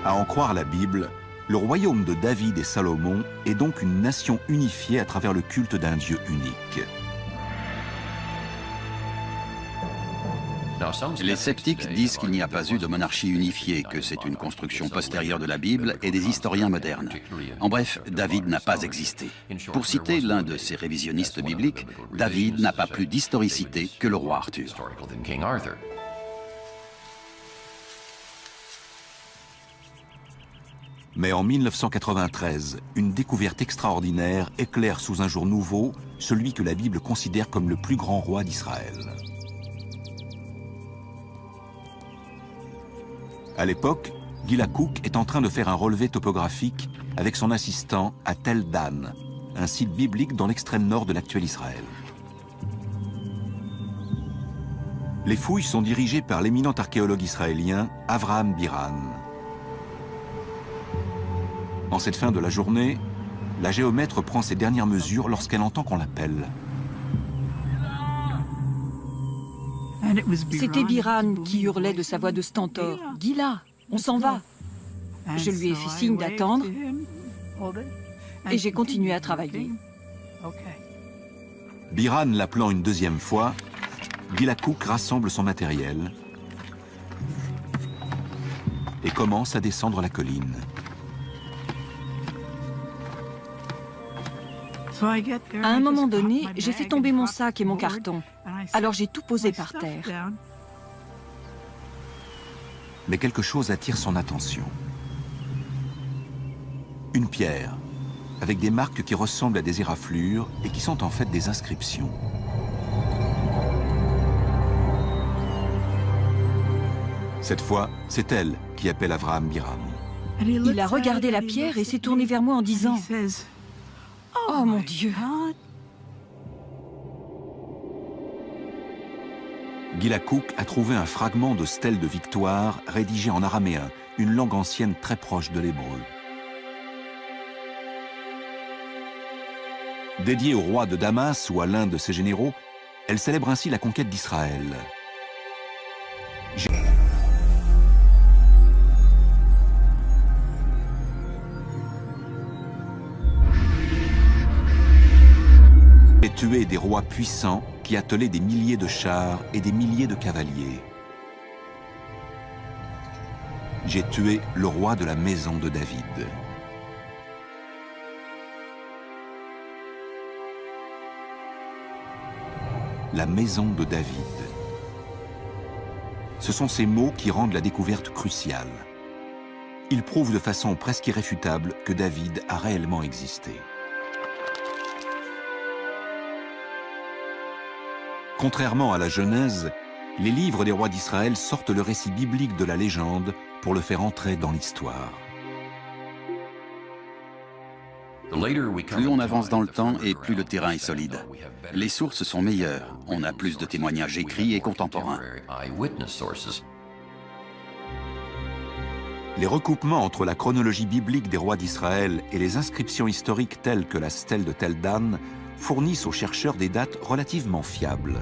À en croire la Bible, le royaume de David et Salomon est donc une nation unifiée à travers le culte d'un Dieu unique. Les sceptiques disent qu'il n'y a pas eu de monarchie unifiée, que c'est une construction postérieure de la Bible et des historiens modernes. En bref, David n'a pas existé. Pour citer l'un de ces révisionnistes bibliques, David n'a pas plus d'historicité que le roi Arthur. Mais en 1993, une découverte extraordinaire éclaire sous un jour nouveau celui que la Bible considère comme le plus grand roi d'Israël. À l'époque, Gila Cook est en train de faire un relevé topographique avec son assistant à Tel Dan, un site biblique dans l'extrême nord de l'actuel Israël. Les fouilles sont dirigées par l'éminent archéologue israélien Avraham Biran. En cette fin de la journée, la géomètre prend ses dernières mesures lorsqu'elle entend qu'on l'appelle. C'était Biran qui hurlait de sa voix de stentor. « Gila, on s'en va !» Je lui ai fait signe d'attendre et j'ai continué à travailler. Biran l'appelant une deuxième fois, Gila Cook rassemble son matériel et commence à descendre la colline. À un moment donné, j'ai fait tomber mon sac et mon carton. Alors j'ai tout posé par terre. Mais quelque chose attire son attention. Une pierre, avec des marques qui ressemblent à des éraflures et qui sont en fait des inscriptions. Cette fois, c'est elle qui appelle Avraham Biran. Il a regardé la pierre et s'est tourné vers moi en disant « Oh mon Dieu !» Gila Cook a trouvé un fragment de stèle de victoire rédigé en araméen, une langue ancienne très proche de l'hébreu. Dédiée au roi de Damas ou à l'un de ses généraux, elle célèbre ainsi la conquête d'Israël. J'ai tué des rois puissants qui attelaient des milliers de chars et des milliers de cavaliers. J'ai tué le roi de la maison de David. La maison de David. Ce sont ces mots qui rendent la découverte cruciale. Ils prouvent de façon presque irréfutable que David a réellement existé. Contrairement à la Genèse, les livres des rois d'Israël sortent le récit biblique de la légende pour le faire entrer dans l'histoire. Plus on avance dans le temps et plus le terrain est solide. Les sources sont meilleures, on a plus de témoignages écrits et contemporains. Les recoupements entre la chronologie biblique des rois d'Israël et les inscriptions historiques telles que la stèle de Tel Dan fournissent aux chercheurs des dates relativement fiables.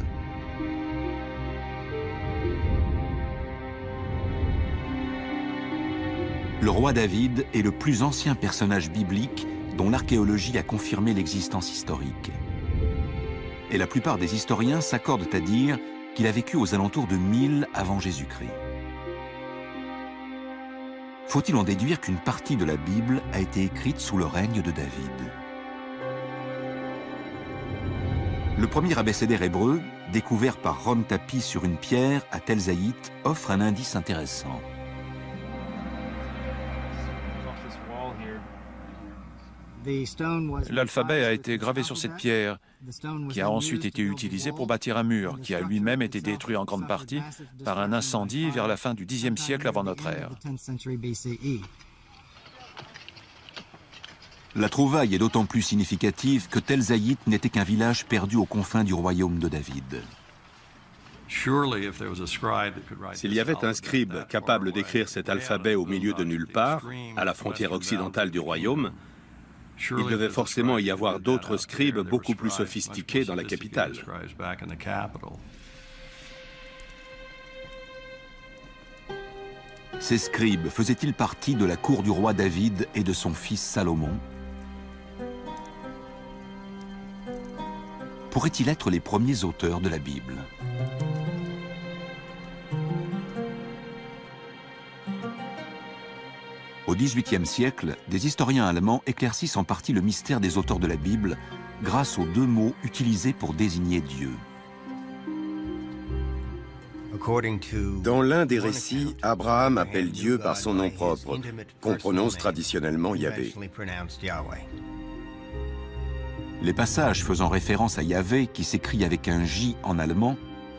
Le roi David est le plus ancien personnage biblique dont l'archéologie a confirmé l'existence historique. Et la plupart des historiens s'accordent à dire qu'il a vécu aux alentours de 1000 avant Jésus-Christ. Faut-il en déduire qu'une partie de la Bible a été écrite sous le règne de David? Le premier abécédaire hébreu, découvert par Ron Tapi sur une pierre à Tel Zaït, offre un indice intéressant. L'alphabet a été gravé sur cette pierre, qui a ensuite été utilisée pour bâtir un mur, qui a lui-même été détruit en grande partie par un incendie vers la fin du Xe siècle avant notre ère. La trouvaille est d'autant plus significative que Tel Zaït n'était qu'un village perdu aux confins du royaume de David. S'il y avait un scribe capable d'écrire cet alphabet au milieu de nulle part, à la frontière occidentale du royaume, il devait forcément y avoir d'autres scribes beaucoup plus sophistiqués dans la capitale. Ces scribes faisaient-ils partie de la cour du roi David et de son fils Salomon? Pourraient-ils être les premiers auteurs de la Bible? XVIIIe siècle, des historiens allemands éclaircissent en partie le mystère des auteurs de la Bible grâce aux deux mots utilisés pour désigner Dieu. Dans l'un des récits, Abraham appelle Dieu par son nom propre, qu'on prononce traditionnellement Yahvé. Les passages faisant référence à Yahvé, qui s'écrit avec un J en allemand,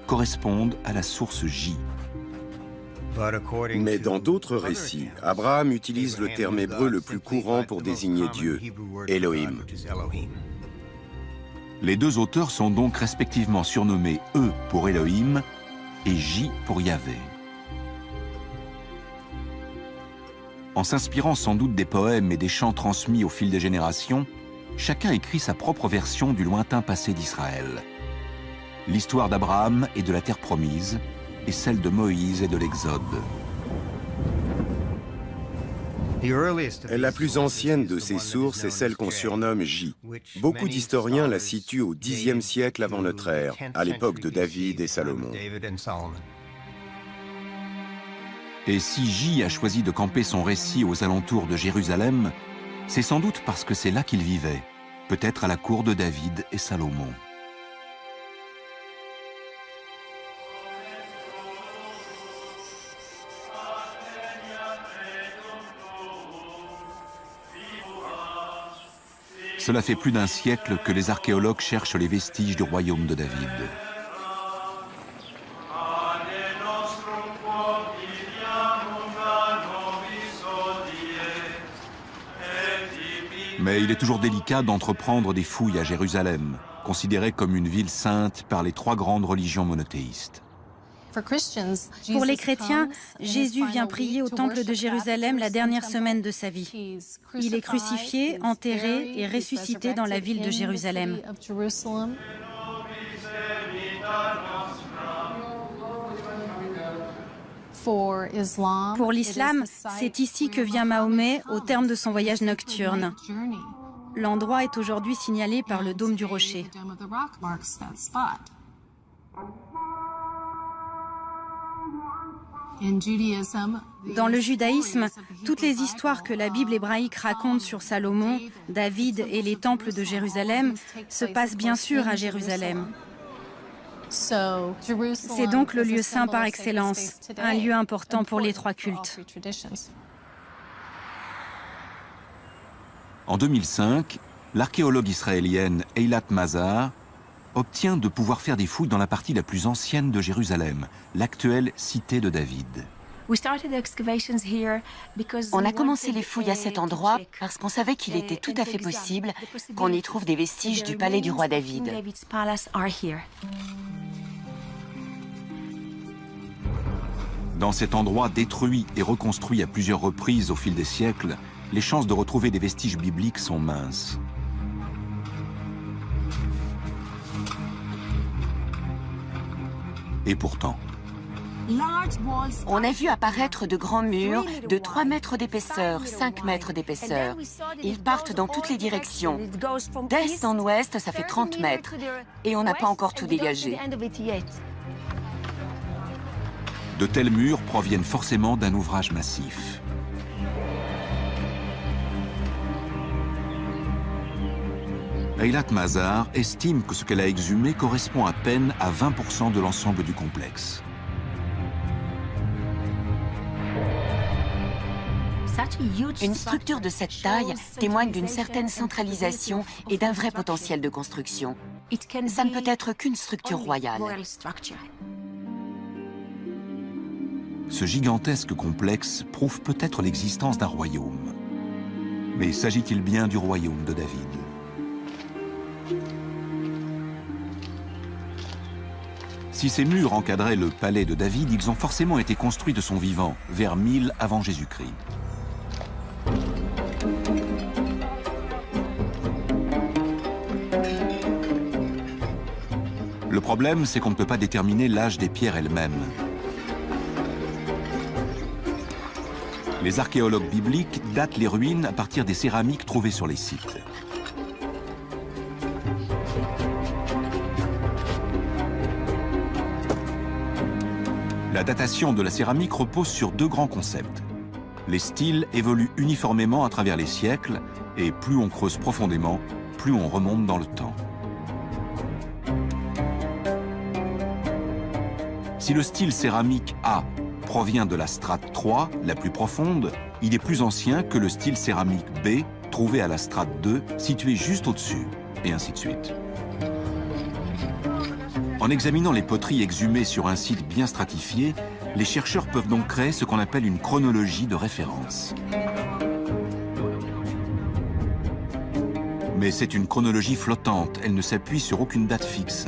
correspondent à la source J. Mais dans d'autres récits, Abraham utilise le terme hébreu le plus courant pour désigner Dieu, Elohim. Les deux auteurs sont donc respectivement surnommés E pour Elohim et J pour Yahvé. En s'inspirant sans doute des poèmes et des chants transmis au fil des générations, chacun écrit sa propre version du lointain passé d'Israël. L'histoire d'Abraham et de la terre promise, et celle de Moïse et de l'Exode. La plus ancienne de ces sources est celle qu'on surnomme J. Beaucoup d'historiens la situent au Xe siècle avant notre ère, à l'époque de David et Salomon. Et si J a choisi de camper son récit aux alentours de Jérusalem, c'est sans doute parce que c'est là qu'il vivait, peut-être à la cour de David et Salomon. Cela fait plus d'un siècle que les archéologues cherchent les vestiges du royaume de David. Mais il est toujours délicat d'entreprendre des fouilles à Jérusalem, considérée comme une ville sainte par les trois grandes religions monothéistes. Pour les chrétiens, Jésus vient prier au temple de Jérusalem la dernière semaine de sa vie. Il est crucifié, enterré et ressuscité dans la ville de Jérusalem. Pour l'islam, c'est ici que vient Mahomet au terme de son voyage nocturne. L'endroit est aujourd'hui signalé par le dôme du rocher. Dans le judaïsme, toutes les histoires que la Bible hébraïque raconte sur Salomon, David et les temples de Jérusalem se passent bien sûr à Jérusalem. C'est donc le lieu saint par excellence, un lieu important pour les trois cultes. En 2005, l'archéologue israélienne Eilat Mazar obtient de pouvoir faire des fouilles dans la partie la plus ancienne de Jérusalem, l'actuelle cité de David. On a commencé les fouilles à cet endroit parce qu'on savait qu'il était tout à fait possible qu'on y trouve des vestiges du palais du roi David. Dans cet endroit détruit et reconstruit à plusieurs reprises au fil des siècles, les chances de retrouver des vestiges bibliques sont minces. Et pourtant, on a vu apparaître de grands murs de 3 mètres d'épaisseur, 5 mètres d'épaisseur. Ils partent dans toutes les directions. D'est en ouest, ça fait 30 mètres. Et on n'a pas encore tout dégagé. De tels murs proviennent forcément d'un ouvrage massif. Eilat Mazar estime que ce qu'elle a exhumé correspond à peine à 20% de l'ensemble du complexe. Une structure de cette taille témoigne d'une certaine centralisation et d'un vrai potentiel de construction. Ça ne peut être qu'une structure royale. Ce gigantesque complexe prouve peut-être l'existence d'un royaume. Mais s'agit-il bien du royaume de David ? Si ces murs encadraient le palais de David, ils ont forcément été construits de son vivant, vers 1000 avant Jésus-Christ. Le problème, c'est qu'on ne peut pas déterminer l'âge des pierres elles-mêmes. Les archéologues bibliques datent les ruines à partir des céramiques trouvées sur les sites. La datation de la céramique repose sur deux grands concepts. Les styles évoluent uniformément à travers les siècles, et plus on creuse profondément, plus on remonte dans le temps. Si le style céramique A provient de la strate 3, la plus profonde, il est plus ancien que le style céramique B, trouvé à la strate 2, située juste au-dessus, et ainsi de suite. En examinant les poteries exhumées sur un site bien stratifié, les chercheurs peuvent donc créer ce qu'on appelle une chronologie de référence. Mais c'est une chronologie flottante, elle ne s'appuie sur aucune date fixe.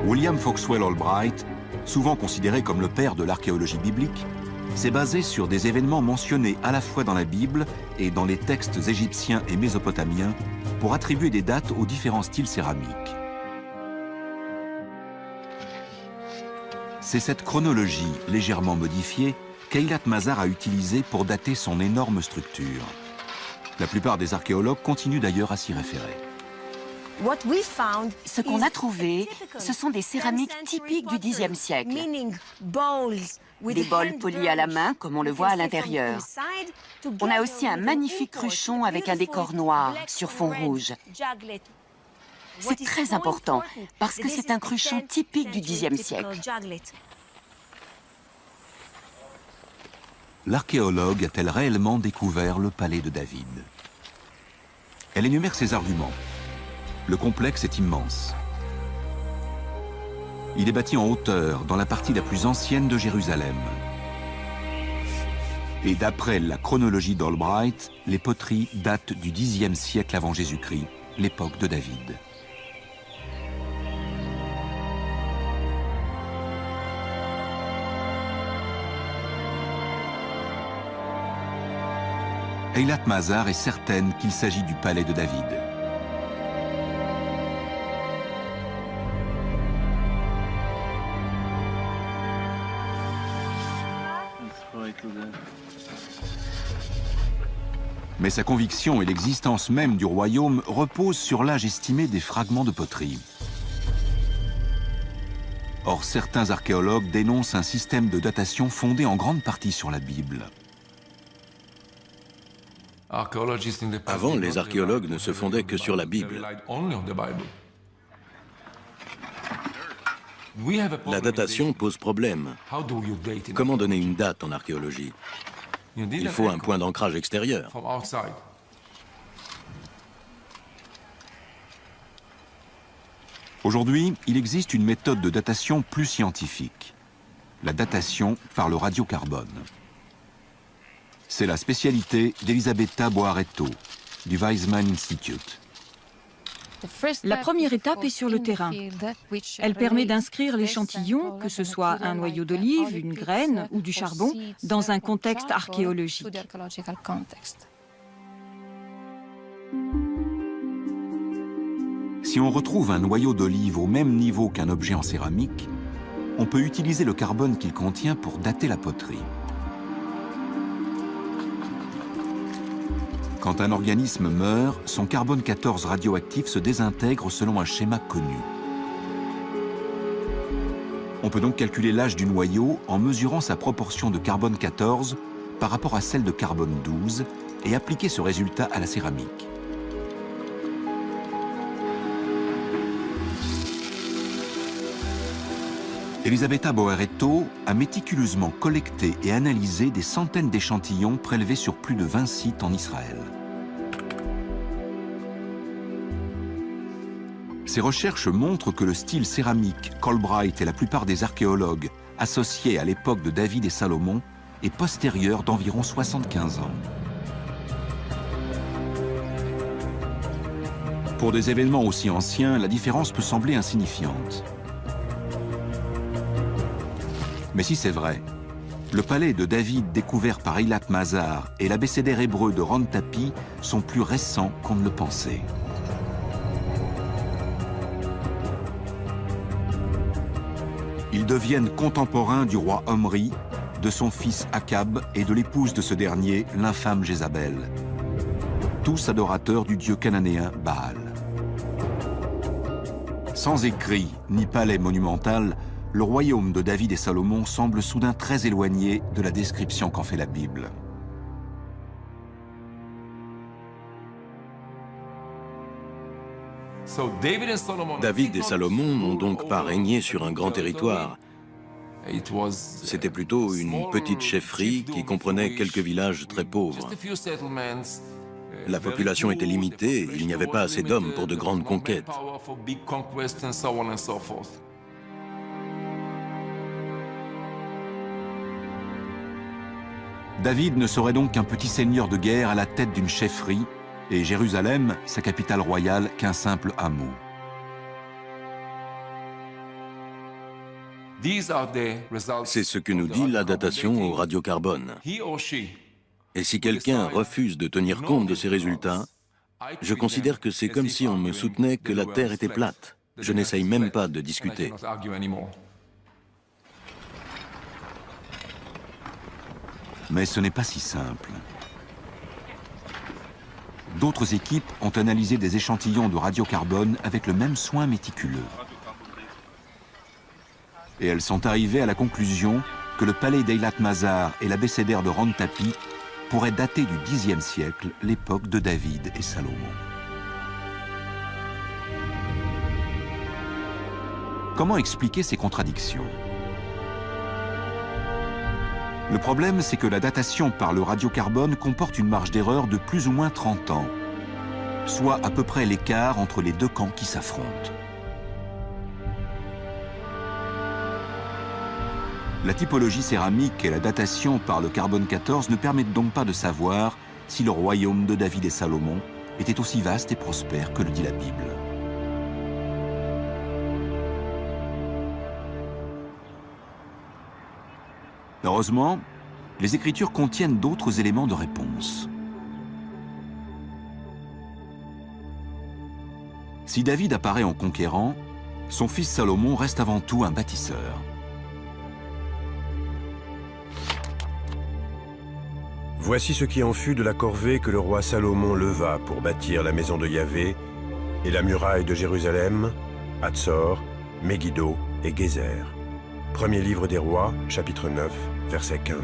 William Foxwell Albright, souvent considéré comme le père de l'archéologie biblique, s'est basé sur des événements mentionnés à la fois dans la Bible et dans les textes égyptiens et mésopotamiens pour attribuer des dates aux différents styles céramiques. C'est cette chronologie légèrement modifiée qu'Eilat Mazar a utilisée pour dater son énorme structure. La plupart des archéologues continuent d'ailleurs à s'y référer. Ce qu'on a trouvé, ce sont des céramiques typiques du Xe siècle. Des bols polis à la main, comme on le voit à l'intérieur. On a aussi un magnifique cruchon avec un décor noir sur fond rouge. C'est très important, parce que c'est un cruchon typique du Xe siècle. L'archéologue a-t-elle réellement découvert le palais de David? Elle énumère ses arguments. Le complexe est immense. Il est bâti en hauteur, dans la partie la plus ancienne de Jérusalem. Et d'après la chronologie d'Albright, les poteries datent du Xe siècle avant Jésus-Christ, l'époque de David. Eilat Mazar est certaine qu'il s'agit du palais de David. Mais sa conviction et l'existence même du royaume reposent sur l'âge estimé des fragments de poterie. Or, certains archéologues dénoncent un système de datation fondé en grande partie sur la Bible. Avant, les archéologues ne se fondaient que sur la Bible. La datation pose problème. Comment donner une date en archéologie? Il faut un point d'ancrage extérieur. Aujourd'hui, il existe une méthode de datation plus scientifique, la datation par le radiocarbone. C'est la spécialité d'Elisabetta Boaretto, du Weizmann Institute. La première étape est sur le terrain. Elle permet d'inscrire l'échantillon, que ce soit un noyau d'olive, une graine ou du charbon, dans un contexte archéologique. Si on retrouve un noyau d'olive au même niveau qu'un objet en céramique, on peut utiliser le carbone qu'il contient pour dater la poterie. Quand un organisme meurt, son carbone 14 radioactif se désintègre selon un schéma connu. On peut donc calculer l'âge du noyau en mesurant sa proportion de carbone 14 par rapport à celle de carbone 12 et appliquer ce résultat à la céramique. Elisabetta Boaretto a méticuleusement collecté et analysé des centaines d'échantillons prélevés sur plus de 20 sites en Israël. Ces recherches montrent que le style céramique qu'Albright et la plupart des archéologues associaient à l'époque de David et Salomon est postérieur d'environ 75 ans. Pour des événements aussi anciens, la différence peut sembler insignifiante. Mais si c'est vrai, le palais de David découvert par Eilat Mazar et l'abécédaire hébreu de Ran-Tapi sont plus récents qu'on ne le pensait. Ils deviennent contemporains du roi Omri, de son fils Akab et de l'épouse de ce dernier, l'infâme Jézabel, tous adorateurs du dieu cananéen Baal. Sans écrit ni palais monumental, le royaume de David et Salomon semble soudain très éloigné de la description qu'en fait la Bible. David et Salomon n'ont donc pas régné sur un grand territoire. C'était plutôt une petite chefferie qui comprenait quelques villages très pauvres. La population était limitée, il n'y avait pas assez d'hommes pour de grandes conquêtes. David ne serait donc qu'un petit seigneur de guerre à la tête d'une chefferie, et Jérusalem, sa capitale royale, qu'un simple hameau. C'est ce que nous dit la datation au radiocarbone. Et si quelqu'un refuse de tenir compte de ces résultats, je considère que c'est comme si on me soutenait que la Terre était plate. Je n'essaye même pas de discuter. Mais ce n'est pas si simple. D'autres équipes ont analysé des échantillons de radiocarbone avec le même soin méticuleux. Et elles sont arrivées à la conclusion que le palais d'Eilat Mazar et l'abécédaire de Rantapi pourraient dater du Xe siècle, l'époque de David et Salomon. Comment expliquer ces contradictions? Le problème, c'est que la datation par le radiocarbone comporte une marge d'erreur de plus ou moins 30 ans, soit à peu près l'écart entre les deux camps qui s'affrontent. La typologie céramique et la datation par le carbone 14 ne permettent donc pas de savoir si le royaume de David et Salomon était aussi vaste et prospère que le dit la Bible. Heureusement, les Écritures contiennent d'autres éléments de réponse. Si David apparaît en conquérant, son fils Salomon reste avant tout un bâtisseur. Voici ce qui en fut de la corvée que le roi Salomon leva pour bâtir la maison de Yahvé et la muraille de Jérusalem, Hatzor, Megiddo et Gézer. Premier livre des rois, chapitre 9, verset 15.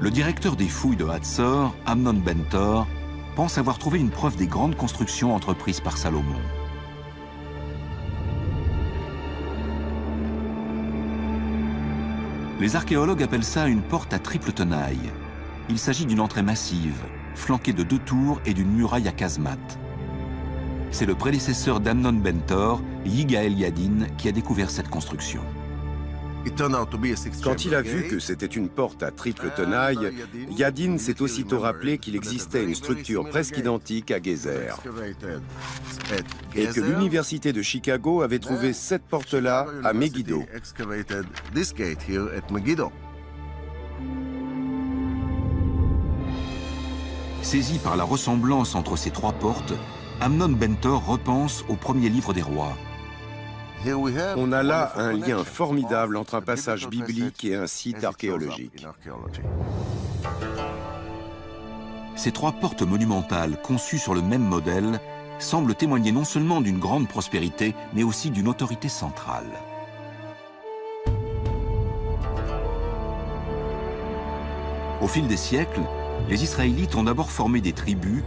Le directeur des fouilles de Hatzor, Amnon Ben-Tor, pense avoir trouvé une preuve des grandes constructions entreprises par Salomon. Les archéologues appellent ça une porte à triple tenaille. Il s'agit d'une entrée massive, flanquée de 2 tours et d'une muraille à casemate. C'est le prédécesseur d'Amnon Ben-Tor, Yigael Yadin, qui a découvert cette construction. Quand il a vu que c'était une porte à triple tenaille, Yadin s'est aussitôt rappelé qu'il existait une structure presque identique à Gézer et que l'université de Chicago avait trouvé cette porte-là à Megiddo. Saisi par la ressemblance entre ces 3 portes, Amnon Ben-Tor repense au premier livre des rois. On a là un lien formidable entre un passage biblique et un site archéologique. Ces 3 portes monumentales, conçues sur le même modèle, semblent témoigner non seulement d'une grande prospérité, mais aussi d'une autorité centrale. Au fil des siècles, les Israélites ont d'abord formé des tribus,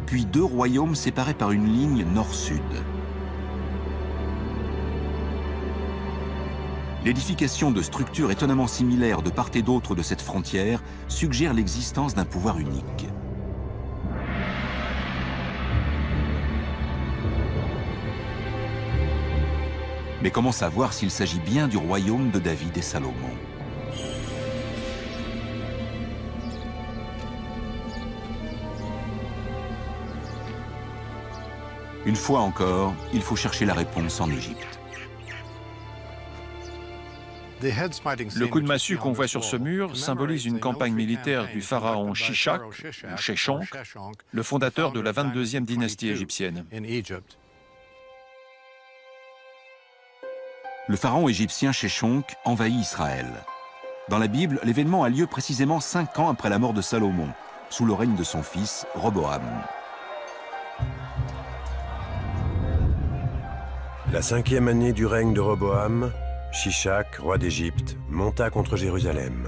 puis 2 royaumes séparés par une ligne nord-sud. L'édification de structures étonnamment similaires de part et d'autre de cette frontière suggère l'existence d'un pouvoir unique. Mais comment savoir s'il s'agit bien du royaume de David et Salomon? Une fois encore, il faut chercher la réponse en Égypte. Le coup de massue qu'on voit sur ce mur symbolise une campagne militaire du pharaon Shishak, ou Sheshonq, le fondateur de la 22e dynastie égyptienne. Le pharaon égyptien Sheshonq envahit Israël. Dans la Bible, l'événement a lieu précisément 5 ans après la mort de Salomon, sous le règne de son fils, Roboam. La 5e année du règne de Roboam, Shishak, roi d'Égypte, monta contre Jérusalem.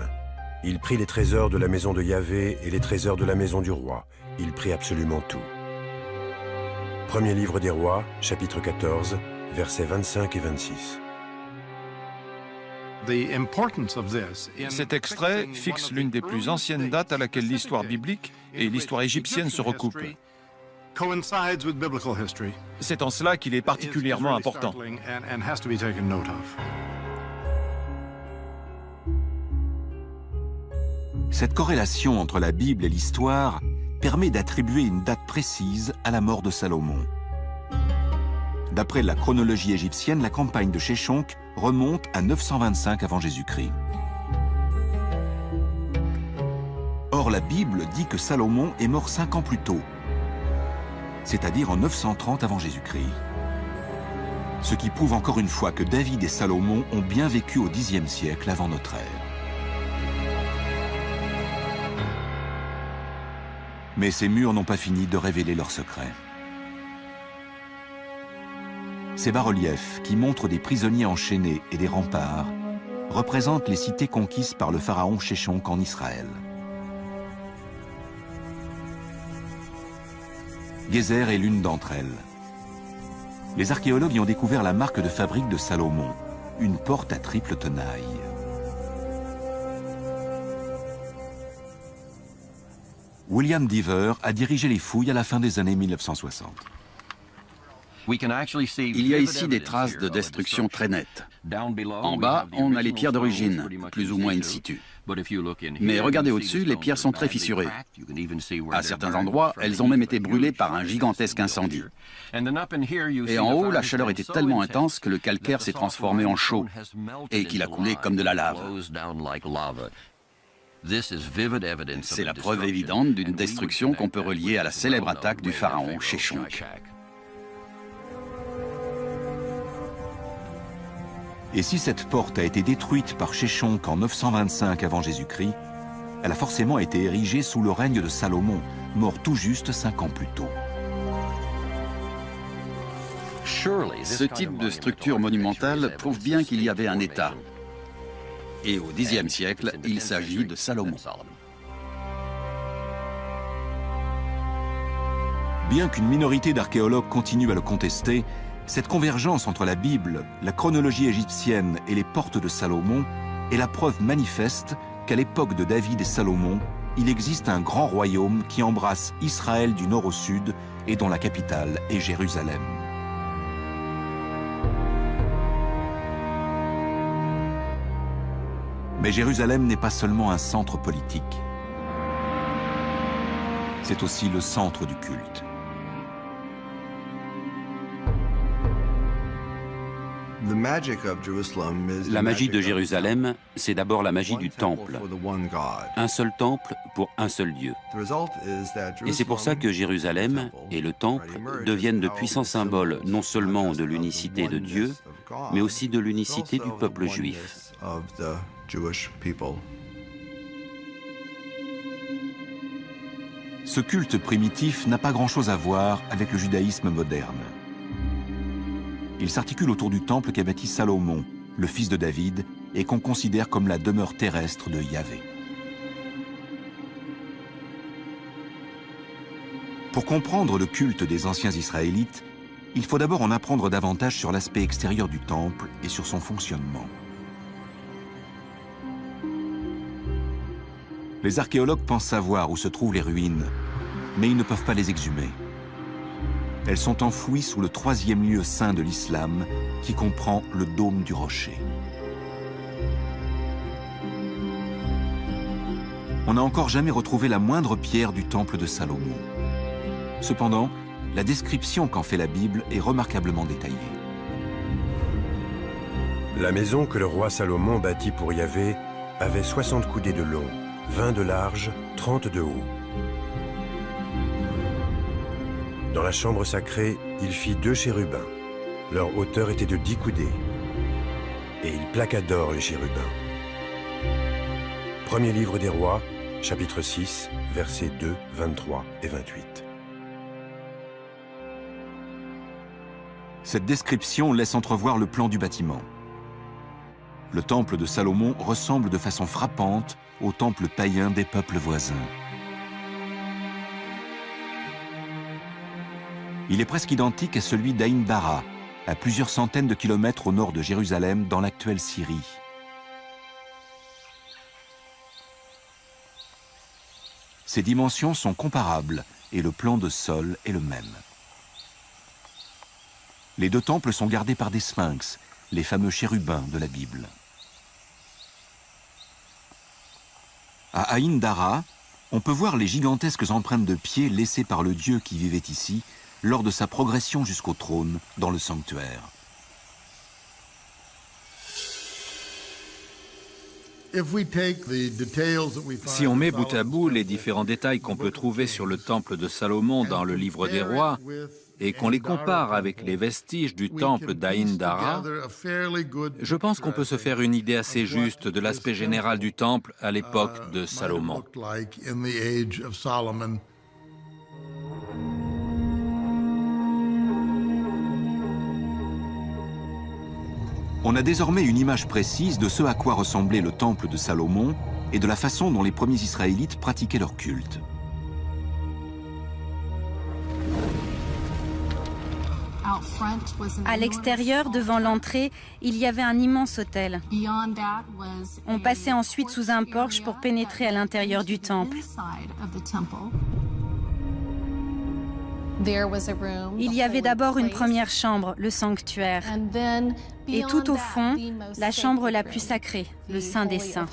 Il prit les trésors de la maison de Yahvé et les trésors de la maison du roi. Il prit absolument tout. Premier livre des rois, chapitre 14, versets 25 et 26. Cet extrait fixe l'une des plus anciennes dates à laquelle l'histoire biblique et l'histoire égyptienne se recoupent. C'est en cela qu'il est particulièrement important. Cette corrélation entre la Bible et l'histoire permet d'attribuer une date précise à la mort de Salomon. D'après la chronologie égyptienne, la campagne de Sheshonq remonte à 925 avant Jésus-Christ. Or, la Bible dit que Salomon est mort 5 ans plus tôt, c'est-à-dire en 930 avant Jésus-Christ. Ce qui prouve encore une fois que David et Salomon ont bien vécu au Xe siècle avant notre ère. Mais ces murs n'ont pas fini de révéler leurs secrets. Ces bas-reliefs, qui montrent des prisonniers enchaînés et des remparts, représentent les cités conquises par le pharaon Sheshonq en Israël. Gézer est l'une d'entre elles. Les archéologues y ont découvert la marque de fabrique de Salomon, une porte à triple tenaille. William Dever a dirigé les fouilles à la fin des années 1960. Il y a ici des traces de destruction très nettes. En bas, on a les pierres d'origine, plus ou moins in situ. Mais regardez au-dessus, les pierres sont très fissurées. À certains endroits, elles ont même été brûlées par un gigantesque incendie. Et en haut, la chaleur était tellement intense que le calcaire s'est transformé en chaux et qu'il a coulé comme de la lave. C'est la preuve évidente d'une destruction qu'on peut relier à la célèbre attaque du pharaon Sheshonq. Et si cette porte a été détruite par Sheshonq en 925 avant Jésus-Christ, elle a forcément été érigée sous le règne de Salomon, mort tout juste 5 ans plus tôt. Ce type de structure monumentale prouve bien qu'il y avait un État. Et au Xe siècle, il s'agit de Salomon. Bien qu'une minorité d'archéologues continue à le contester, cette convergence entre la Bible, la chronologie égyptienne et les portes de Salomon est la preuve manifeste qu'à l'époque de David et Salomon, il existe un grand royaume qui embrasse Israël du nord au sud et dont la capitale est Jérusalem. Mais Jérusalem n'est pas seulement un centre politique. C'est aussi le centre du culte. La magie de Jérusalem, c'est d'abord la magie du temple. Un seul temple pour un seul Dieu. Et c'est pour ça que Jérusalem et le temple deviennent de puissants symboles non seulement de l'unicité de Dieu, mais aussi de l'unicité du peuple juif. Ce culte primitif n'a pas grand-chose à voir avec le judaïsme moderne. Il s'articule autour du temple qu'a bâti Salomon, le fils de David, et qu'on considère comme la demeure terrestre de Yahvé. Pour comprendre le culte des anciens Israélites, il faut d'abord en apprendre davantage sur l'aspect extérieur du temple et sur son fonctionnement. Les archéologues pensent savoir où se trouvent les ruines, mais ils ne peuvent pas les exhumer. Elles sont enfouies sous le 3e lieu saint de l'islam, qui comprend le dôme du rocher. On n'a encore jamais retrouvé la moindre pierre du temple de Salomon. Cependant, la description qu'en fait la Bible est remarquablement détaillée. La maison que le roi Salomon bâtit pour Yahvé avait 60 coudées de long, 20 de large, 30 de haut. Dans la chambre sacrée, il fit 2 chérubins. Leur hauteur était de 10 coudées. Et il plaqua d'or les chérubins. Premier livre des rois, chapitre 6, versets 2, 23 et 28. Cette description laisse entrevoir le plan du bâtiment. Le temple de Salomon ressemble de façon frappante au temple païen des peuples voisins. Il est presque identique à celui d'Aïn Dara, à plusieurs centaines de kilomètres au nord de Jérusalem, dans l'actuelle Syrie. Ces dimensions sont comparables et le plan de sol est le même. Les deux temples sont gardés par des sphinx, les fameux chérubins de la Bible. À Aïn Dara, on peut voir les gigantesques empreintes de pieds laissées par le dieu qui vivait ici lors de sa progression jusqu'au trône dans le sanctuaire. Si on met bout à bout les différents détails qu'on peut trouver sur le temple de Salomon dans le livre des rois et qu'on les compare avec les vestiges du temple d'Aïn Dara, je pense qu'on peut se faire une idée assez juste de l'aspect général du temple à l'époque de Salomon. On a désormais une image précise de ce à quoi ressemblait le temple de Salomon et de la façon dont les premiers Israélites pratiquaient leur culte. À l'extérieur, devant l'entrée, il y avait un immense autel. On passait ensuite sous un porche pour pénétrer à l'intérieur du temple. Il y avait d'abord une première chambre, le sanctuaire, et tout au fond, la chambre la plus sacrée, le Saint des Saints.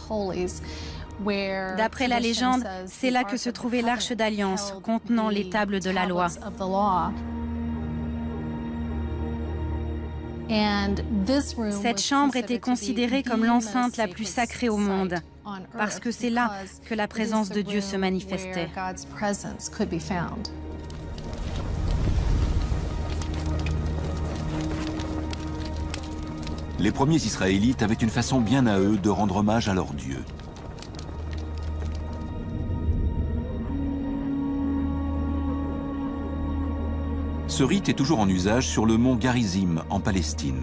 D'après la légende, c'est là que se trouvait l'Arche d'Alliance contenant les tables de la loi. Cette chambre était considérée comme l'enceinte la plus sacrée au monde, parce que c'est là que la présence de Dieu se manifestait. Les premiers Israélites avaient une façon bien à eux de rendre hommage à leur Dieu. Ce rite est toujours en usage sur le mont Garizim, en Palestine.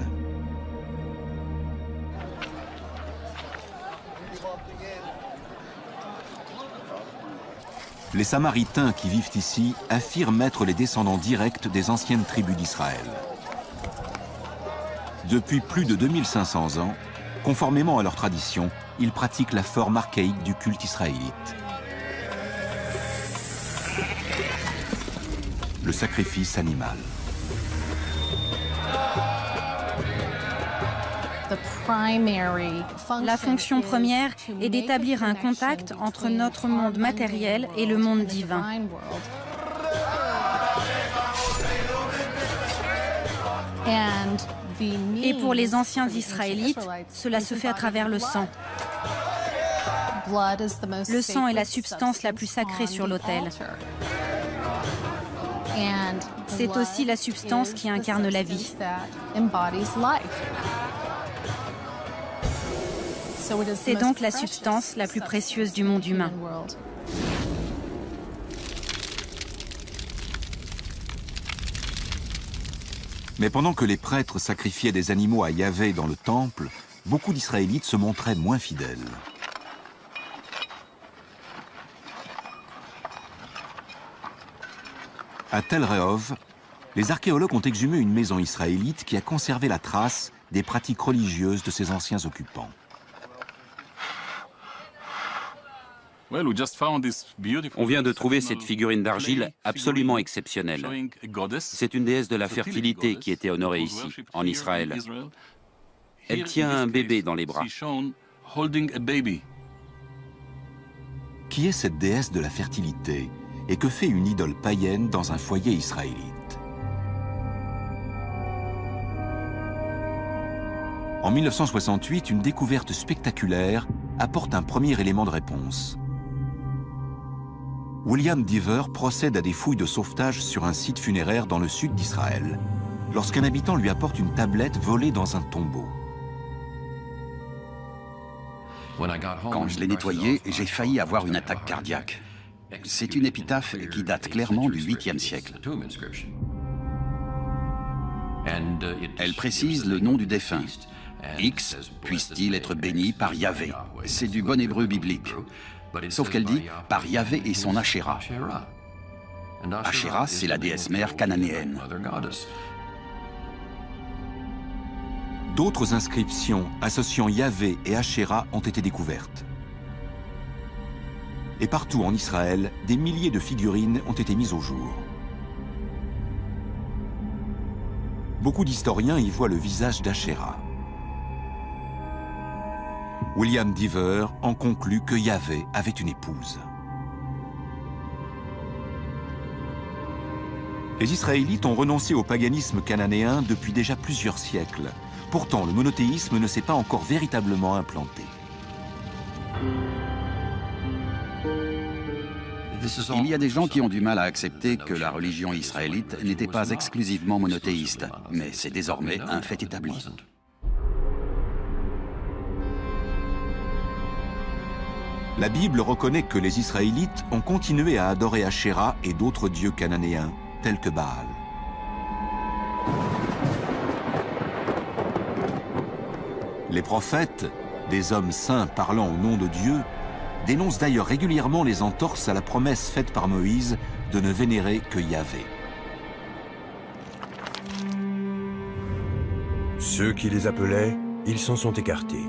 Les Samaritains qui vivent ici affirment être les descendants directs des anciennes tribus d'Israël. Depuis plus de 2500 ans, conformément à leur tradition, ils pratiquent la forme archaïque du culte israélite. Le sacrifice animal. La fonction première est d'établir un contact entre notre monde matériel et le monde divin. Et pour les anciens Israélites, cela se fait à travers le sang. Le sang est la substance la plus sacrée sur l'autel. C'est aussi la substance qui incarne la vie. C'est donc la substance la plus précieuse du monde humain. Mais pendant que les prêtres sacrifiaient des animaux à Yahvé dans le temple, beaucoup d'Israélites se montraient moins fidèles. À Tel Rehov, les archéologues ont exhumé une maison israélite qui a conservé la trace des pratiques religieuses de ses anciens occupants. On vient de trouver cette figurine d'argile absolument exceptionnelle. C'est une déesse de la fertilité qui était honorée ici, en Israël. Elle tient un bébé dans les bras. Qui est cette déesse de la fertilité et que fait une idole païenne dans un foyer israélite? En 1968, une découverte spectaculaire apporte un premier élément de réponse. William Deaver procède à des fouilles de sauvetage sur un site funéraire dans le sud d'Israël, lorsqu'un habitant lui apporte une tablette volée dans un tombeau. Quand je l'ai nettoyée, j'ai failli avoir une attaque cardiaque. C'est une épitaphe qui date clairement du 8e siècle. Elle précise le nom du défunt. X puisse-t-il être béni par Yahvé. C'est du bon hébreu biblique. Sauf qu'elle dit par Yahvé et son Ashéra. Ashéra, c'est la déesse mère cananéenne. D'autres inscriptions associant Yahvé et Ashéra ont été découvertes. Et partout en Israël, des milliers de figurines ont été mises au jour. Beaucoup d'historiens y voient le visage d'Ashéra. William Dever en conclut que Yahvé avait une épouse. Les Israélites ont renoncé au paganisme cananéen depuis déjà plusieurs siècles. Pourtant, le monothéisme ne s'est pas encore véritablement implanté. Il y a des gens qui ont du mal à accepter que la religion israélite n'était pas exclusivement monothéiste, mais c'est désormais un fait établi. La Bible reconnaît que les Israélites ont continué à adorer Ashéra et d'autres dieux cananéens, tels que Baal. Les prophètes, des hommes saints parlant au nom de Dieu, dénoncent d'ailleurs régulièrement les entorses à la promesse faite par Moïse de ne vénérer que Yahvé. Ceux qui les appelaient, ils s'en sont écartés.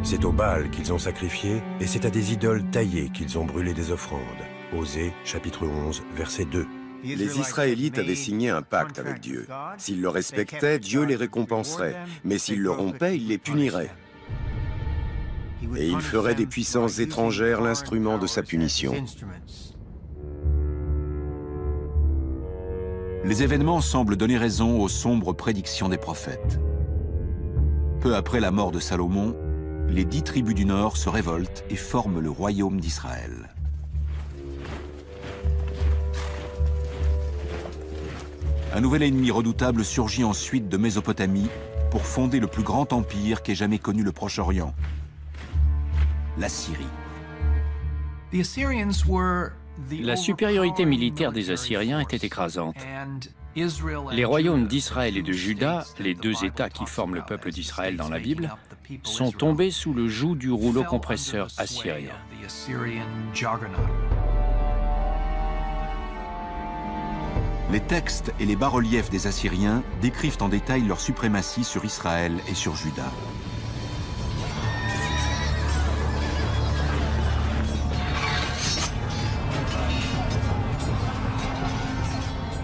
C'est au Baal qu'ils ont sacrifié, et c'est à des idoles taillées qu'ils ont brûlé des offrandes. Osée, chapitre 11, verset 2. Les Israélites avaient signé un pacte avec Dieu. S'ils le respectaient, Dieu les récompenserait, mais s'ils le rompaient, il les punirait. Et il ferait des puissances étrangères l'instrument de sa punition. Les événements semblent donner raison aux sombres prédictions des prophètes. Peu après la mort de Salomon, les 10 tribus du Nord se révoltent et forment le royaume d'Israël. Un nouvel ennemi redoutable surgit ensuite de Mésopotamie pour fonder le plus grand empire qu'ait jamais connu le Proche-Orient, la Syrie. La supériorité militaire des Assyriens était écrasante. Les royaumes d'Israël et de Juda, les deux États qui forment le peuple d'Israël dans la Bible, sont tombés sous le joug du rouleau compresseur assyrien. Les textes et les bas-reliefs des Assyriens décrivent en détail leur suprématie sur Israël et sur Juda.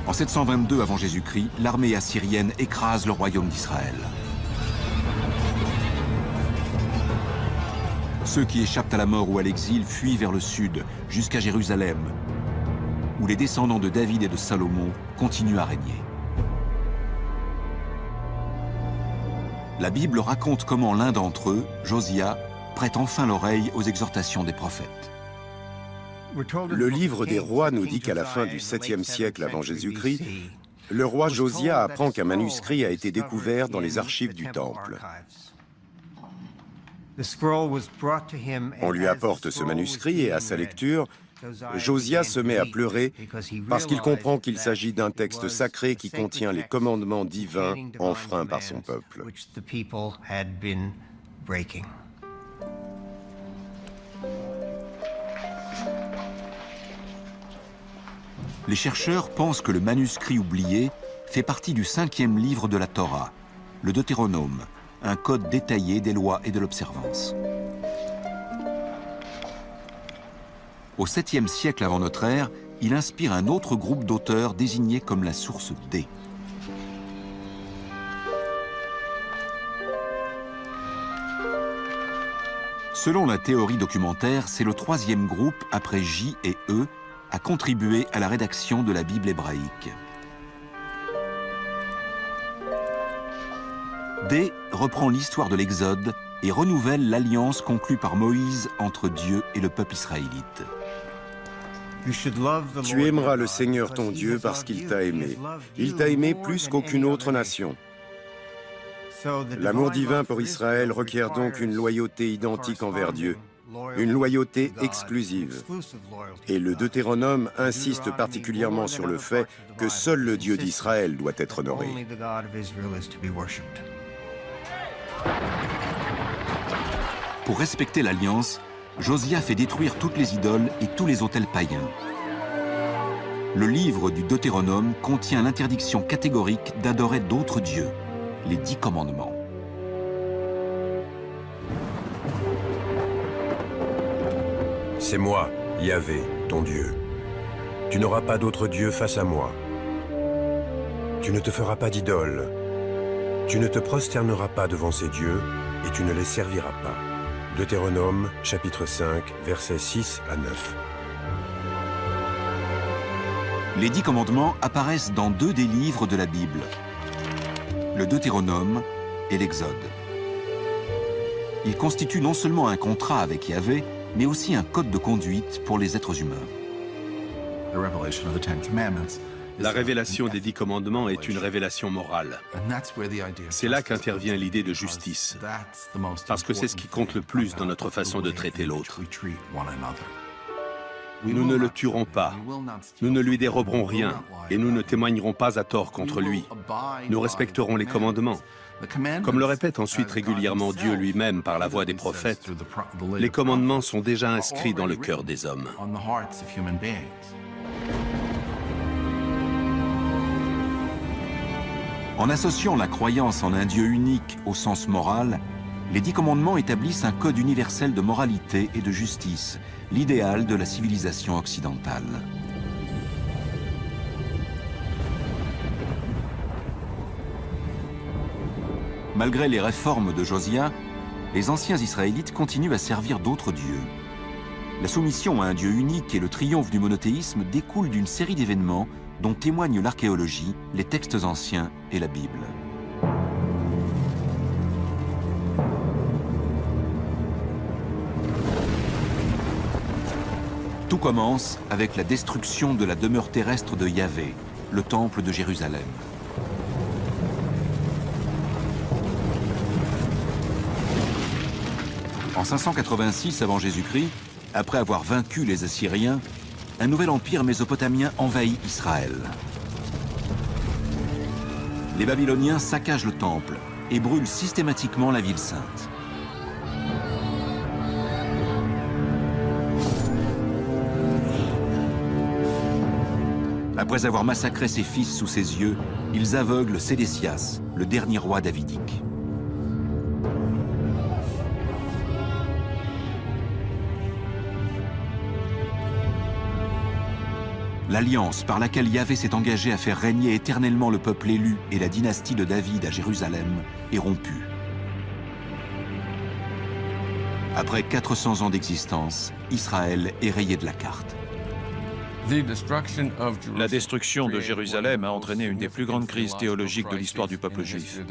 En 722 avant Jésus-Christ, l'armée assyrienne écrase le royaume d'Israël. Ceux qui échappent à la mort ou à l'exil fuient vers le sud, jusqu'à Jérusalem, où les descendants de David et de Salomon continuent à régner. La Bible raconte comment l'un d'entre eux, Josia, prête enfin l'oreille aux exhortations des prophètes. Le livre des rois nous dit qu'à la fin du 7e siècle avant Jésus-Christ, le roi Josia apprend qu'un manuscrit a été découvert dans les archives du Temple. On lui apporte ce manuscrit et à sa lecture, Josia se met à pleurer parce qu'il comprend qu'il s'agit d'un texte sacré qui contient les commandements divins enfreints par son peuple. Les chercheurs pensent que le manuscrit oublié fait partie du 5e livre de la Torah, le Deutéronome, un code détaillé des lois et de l'observance. Au 7e siècle avant notre ère, il inspire un autre groupe d'auteurs désigné comme la source D. Selon la théorie documentaire, c'est le 3e groupe, après J et E, à contribuer à la rédaction de la Bible hébraïque. D reprend l'histoire de l'Exode et renouvelle l'alliance conclue par Moïse entre Dieu et le peuple israélite. Tu aimeras le Seigneur ton Dieu parce qu'il t'a aimé. Il t'a aimé plus qu'aucune autre nation. L'amour divin pour Israël requiert donc une loyauté identique envers Dieu, une loyauté exclusive. Et le Deutéronome insiste particulièrement sur le fait que seul le Dieu d'Israël doit être honoré. Pour respecter l'alliance, Josia fait détruire toutes les idoles et tous les autels païens. Le livre du Deutéronome contient l'interdiction catégorique d'adorer d'autres dieux, les 10 commandements. C'est moi, Yahvé, ton Dieu. Tu n'auras pas d'autre Dieu face à moi. Tu ne te feras pas d'idole. Tu ne te prosterneras pas devant ces dieux et tu ne les serviras pas. Deutéronome, chapitre 5, versets 6 à 9. Les 10 commandements apparaissent dans 2 des livres de la Bible, le Deutéronome et l'Exode. Ils constituent non seulement un contrat avec Yahvé, mais aussi un code de conduite pour les êtres humains. La révélation des 10 commandements est une révélation morale. C'est là qu'intervient l'idée de justice, parce que c'est ce qui compte le plus dans notre façon de traiter l'autre. Nous ne le tuerons pas, nous ne lui déroberons rien, et nous ne témoignerons pas à tort contre lui. Nous respecterons les commandements. Comme le répète ensuite régulièrement Dieu lui-même par la voix des prophètes, les commandements sont déjà inscrits dans le cœur des hommes. En associant la croyance en un Dieu unique au sens moral, les 10 commandements établissent un code universel de moralité et de justice, l'idéal de la civilisation occidentale. Malgré les réformes de Josia, les anciens Israélites continuent à servir d'autres dieux. La soumission à un Dieu unique et le triomphe du monothéisme découlent d'une série d'événements dont témoignent l'archéologie, les textes anciens et la Bible. Tout commence avec la destruction de la demeure terrestre de Yahvé, le temple de Jérusalem. En 586 avant Jésus-Christ, après avoir vaincu les Assyriens, un nouvel empire mésopotamien envahit Israël. Les Babyloniens saccagent le temple et brûlent systématiquement la ville sainte. Après avoir massacré ses fils sous ses yeux, ils aveuglent Sédécias, le dernier roi davidique. L'alliance par laquelle Yahvé s'est engagé à faire régner éternellement le peuple élu et la dynastie de David à Jérusalem est rompue. Après 400 ans d'existence, Israël est rayé de la carte. La destruction de Jérusalem a entraîné une des plus grandes crises théologiques de l'histoire du peuple juif.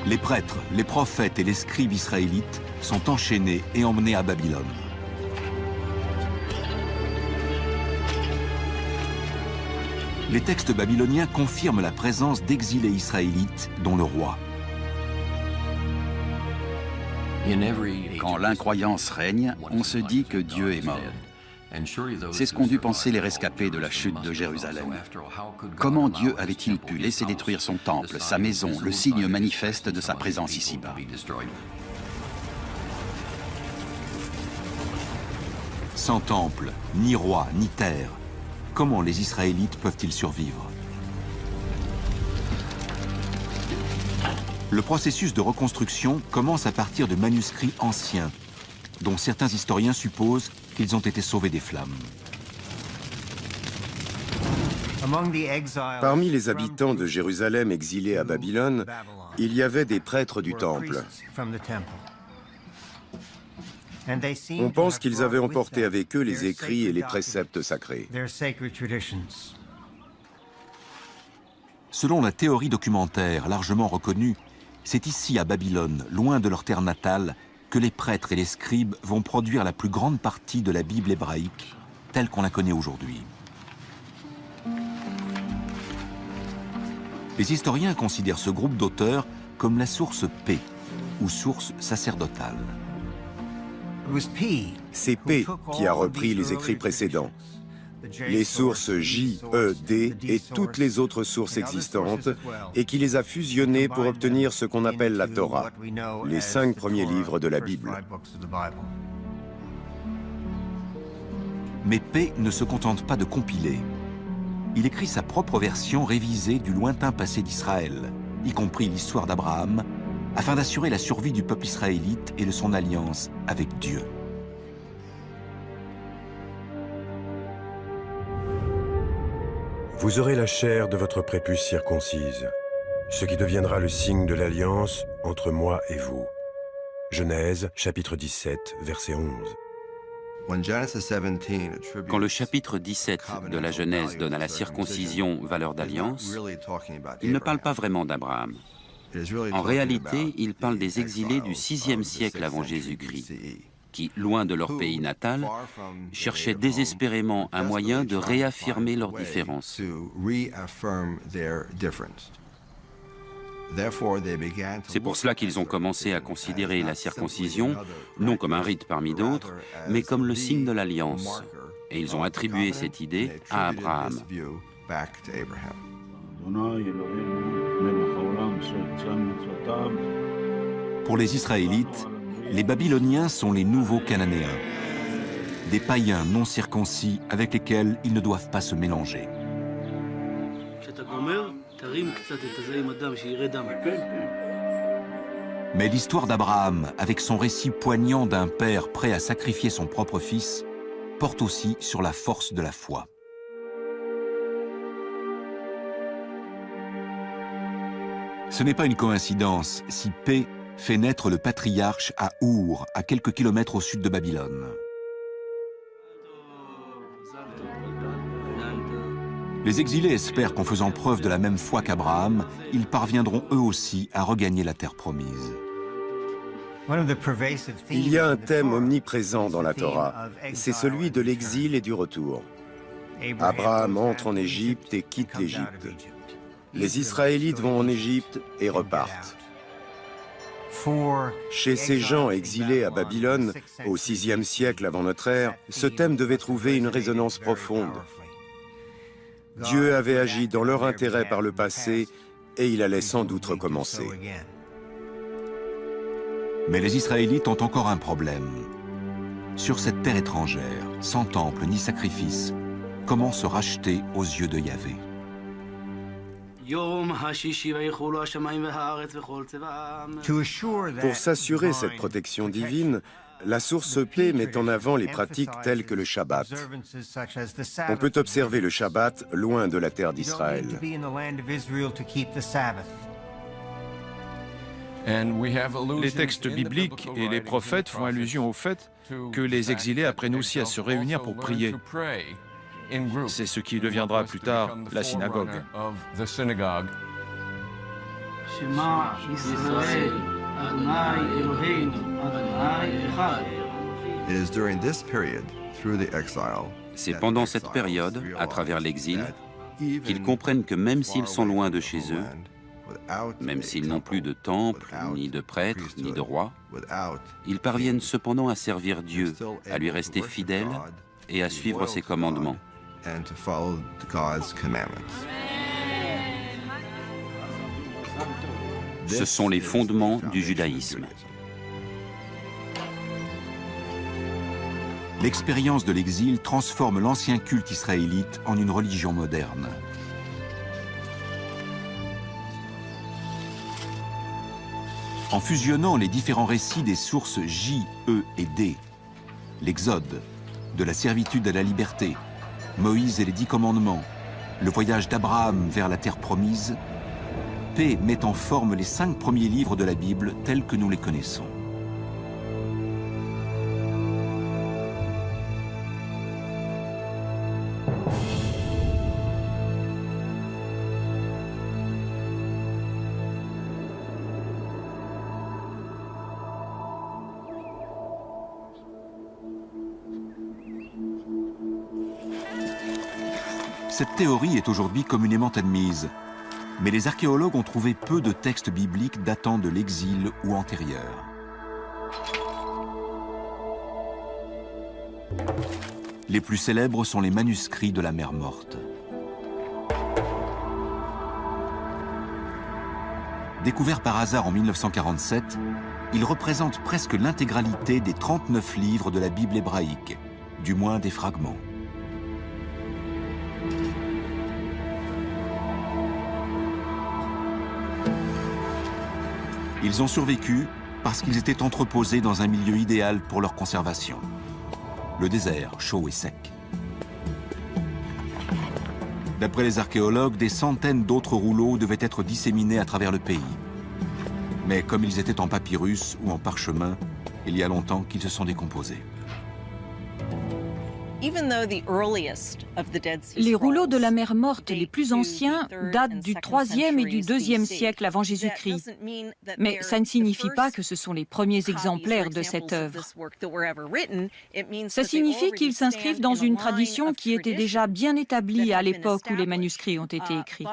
Les prêtres, les prophètes et les scribes israélites sont enchaînés et emmenés à Babylone. Les textes babyloniens confirment la présence d'exilés israélites, dont le roi. Quand l'incroyance règne, on se dit que Dieu est mort. C'est ce qu'ont dû penser les rescapés de la chute de Jérusalem. Comment Dieu avait-il pu laisser détruire son temple, sa maison, le signe manifeste de sa présence ici-bas? Sans temple, ni roi, ni terre, comment les Israélites peuvent-ils survivre? Le processus de reconstruction commence à partir de manuscrits anciens, dont certains historiens supposent qu'ils ont été sauvés des flammes. Parmi les habitants de Jérusalem exilés à Babylone, il y avait des prêtres du temple. On pense qu'ils avaient emporté avec eux les écrits et les préceptes sacrés. Selon la théorie documentaire largement reconnue, c'est ici à Babylone, loin de leur terre natale, que les prêtres et les scribes vont produire la plus grande partie de la Bible hébraïque, telle qu'on la connaît aujourd'hui. Les historiens considèrent ce groupe d'auteurs comme la source P, ou source sacerdotale. C'est P qui a repris les écrits précédents. Les sources J, E, D et toutes les autres sources existantes, et qui les a fusionnées pour obtenir ce qu'on appelle la Torah, les 5 premiers livres de la Bible. Mais P ne se contente pas de compiler. Il écrit sa propre version révisée du lointain passé d'Israël, y compris l'histoire d'Abraham, afin d'assurer la survie du peuple israélite et de son alliance avec Dieu. Vous aurez la chair de votre prépuce circoncise, ce qui deviendra le signe de l'alliance entre moi et vous. Genèse, chapitre 17, verset 11. Quand le chapitre 17 de la Genèse donne à la circoncision valeur d'alliance, il ne parle pas vraiment d'Abraham. En réalité, il parle des exilés du VIe siècle avant Jésus-Christ, qui, loin de leur pays natal, cherchaient désespérément un moyen de réaffirmer leurs différences. C'est pour cela qu'ils ont commencé à considérer la circoncision, non comme un rite parmi d'autres, mais comme le signe de l'alliance. Et ils ont attribué cette idée à Abraham. Pour les Israélites, les Babyloniens sont les nouveaux Cananéens, des païens non circoncis avec lesquels ils ne doivent pas se mélanger. Mais l'histoire d'Abraham, avec son récit poignant d'un père prêt à sacrifier son propre fils, porte aussi sur la force de la foi. Ce n'est pas une coïncidence si P fait naître le patriarche à Our, à quelques kilomètres au sud de Babylone. Les exilés espèrent qu'en faisant preuve de la même foi qu'Abraham, ils parviendront eux aussi à regagner la terre promise. Il y a un thème omniprésent dans la Torah, c'est celui de l'exil et du retour. Abraham entre en Égypte et quitte l'Égypte. Les Israélites vont en Égypte et repartent. Chez ces gens exilés à Babylone, au VIe siècle avant notre ère, ce thème devait trouver une résonance profonde. Dieu avait agi dans leur intérêt par le passé et il allait sans doute recommencer. Mais les Israélites ont encore un problème. Sur cette terre étrangère, sans temple ni sacrifice, comment se racheter aux yeux de Yahvé? Pour s'assurer cette protection divine, la source P met en avant les pratiques telles que le Shabbat. On peut observer le Shabbat loin de la terre d'Israël. Les textes bibliques et les prophètes font allusion au fait que les exilés apprennent aussi à se réunir pour prier. C'est ce qui deviendra plus tard la synagogue. C'est pendant cette période, à travers l'exil, qu'ils comprennent que même s'ils sont loin de chez eux, même s'ils n'ont plus de temple, ni de prêtre, ni de roi, ils parviennent cependant à servir Dieu, à lui rester fidèles et à suivre ses commandements. Ce sont les fondements du judaïsme. L'expérience de l'exil transforme l'ancien culte israélite en une religion moderne. En fusionnant les différents récits des sources J, E et D, l'Exode, de la servitude à la liberté, Moïse et les 10 commandements, le voyage d'Abraham vers la terre promise, P met en forme les 5 premiers livres de la Bible tels que nous les connaissons. Cette théorie est aujourd'hui communément admise. Mais les archéologues ont trouvé peu de textes bibliques datant de l'exil ou antérieurs. Les plus célèbres sont les manuscrits de la Mer Morte. Découverts par hasard en 1947, ils représentent presque l'intégralité des 39 livres de la Bible hébraïque, du moins des fragments. Ils ont survécu parce qu'ils étaient entreposés dans un milieu idéal pour leur conservation. Le désert, chaud et sec. D'après les archéologues, des centaines d'autres rouleaux devaient être disséminés à travers le pays. Mais comme ils étaient en papyrus ou en parchemin, il y a longtemps qu'ils se sont décomposés. Les rouleaux de la Mer Morte les plus anciens datent du IIIe et du IIe siècle avant Jésus-Christ. Mais ça ne signifie pas que ce sont les premiers exemplaires de cette œuvre. Ça signifie qu'ils s'inscrivent dans une tradition qui était déjà bien établie à l'époque où les manuscrits ont été écrits.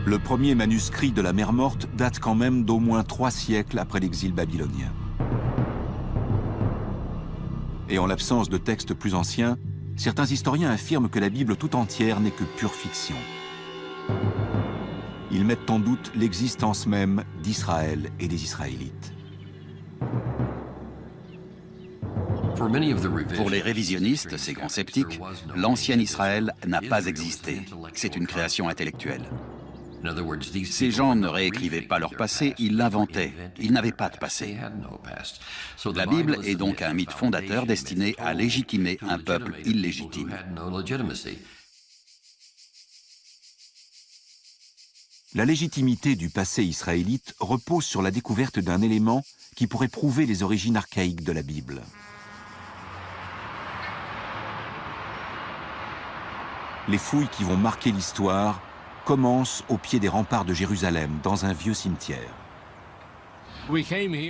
Le premier manuscrit de la Mer Morte date quand même d'au moins 3 siècles après l'exil babylonien. Et en l'absence de textes plus anciens, certains historiens affirment que la Bible tout entière n'est que pure fiction. Ils mettent en doute l'existence même d'Israël et des Israélites. Pour les révisionnistes, ces grands sceptiques, l'ancien Israël n'a pas existé. C'est une création intellectuelle. Ces gens ne réécrivaient pas leur passé, ils l'inventaient. Ils n'avaient pas de passé. La Bible est donc un mythe fondateur destiné à légitimer un peuple illégitime. La légitimité du passé israélite repose sur la découverte d'un élément qui pourrait prouver les origines archaïques de la Bible. Les fouilles qui vont marquer l'histoire commence au pied des remparts de Jérusalem, dans un vieux cimetière.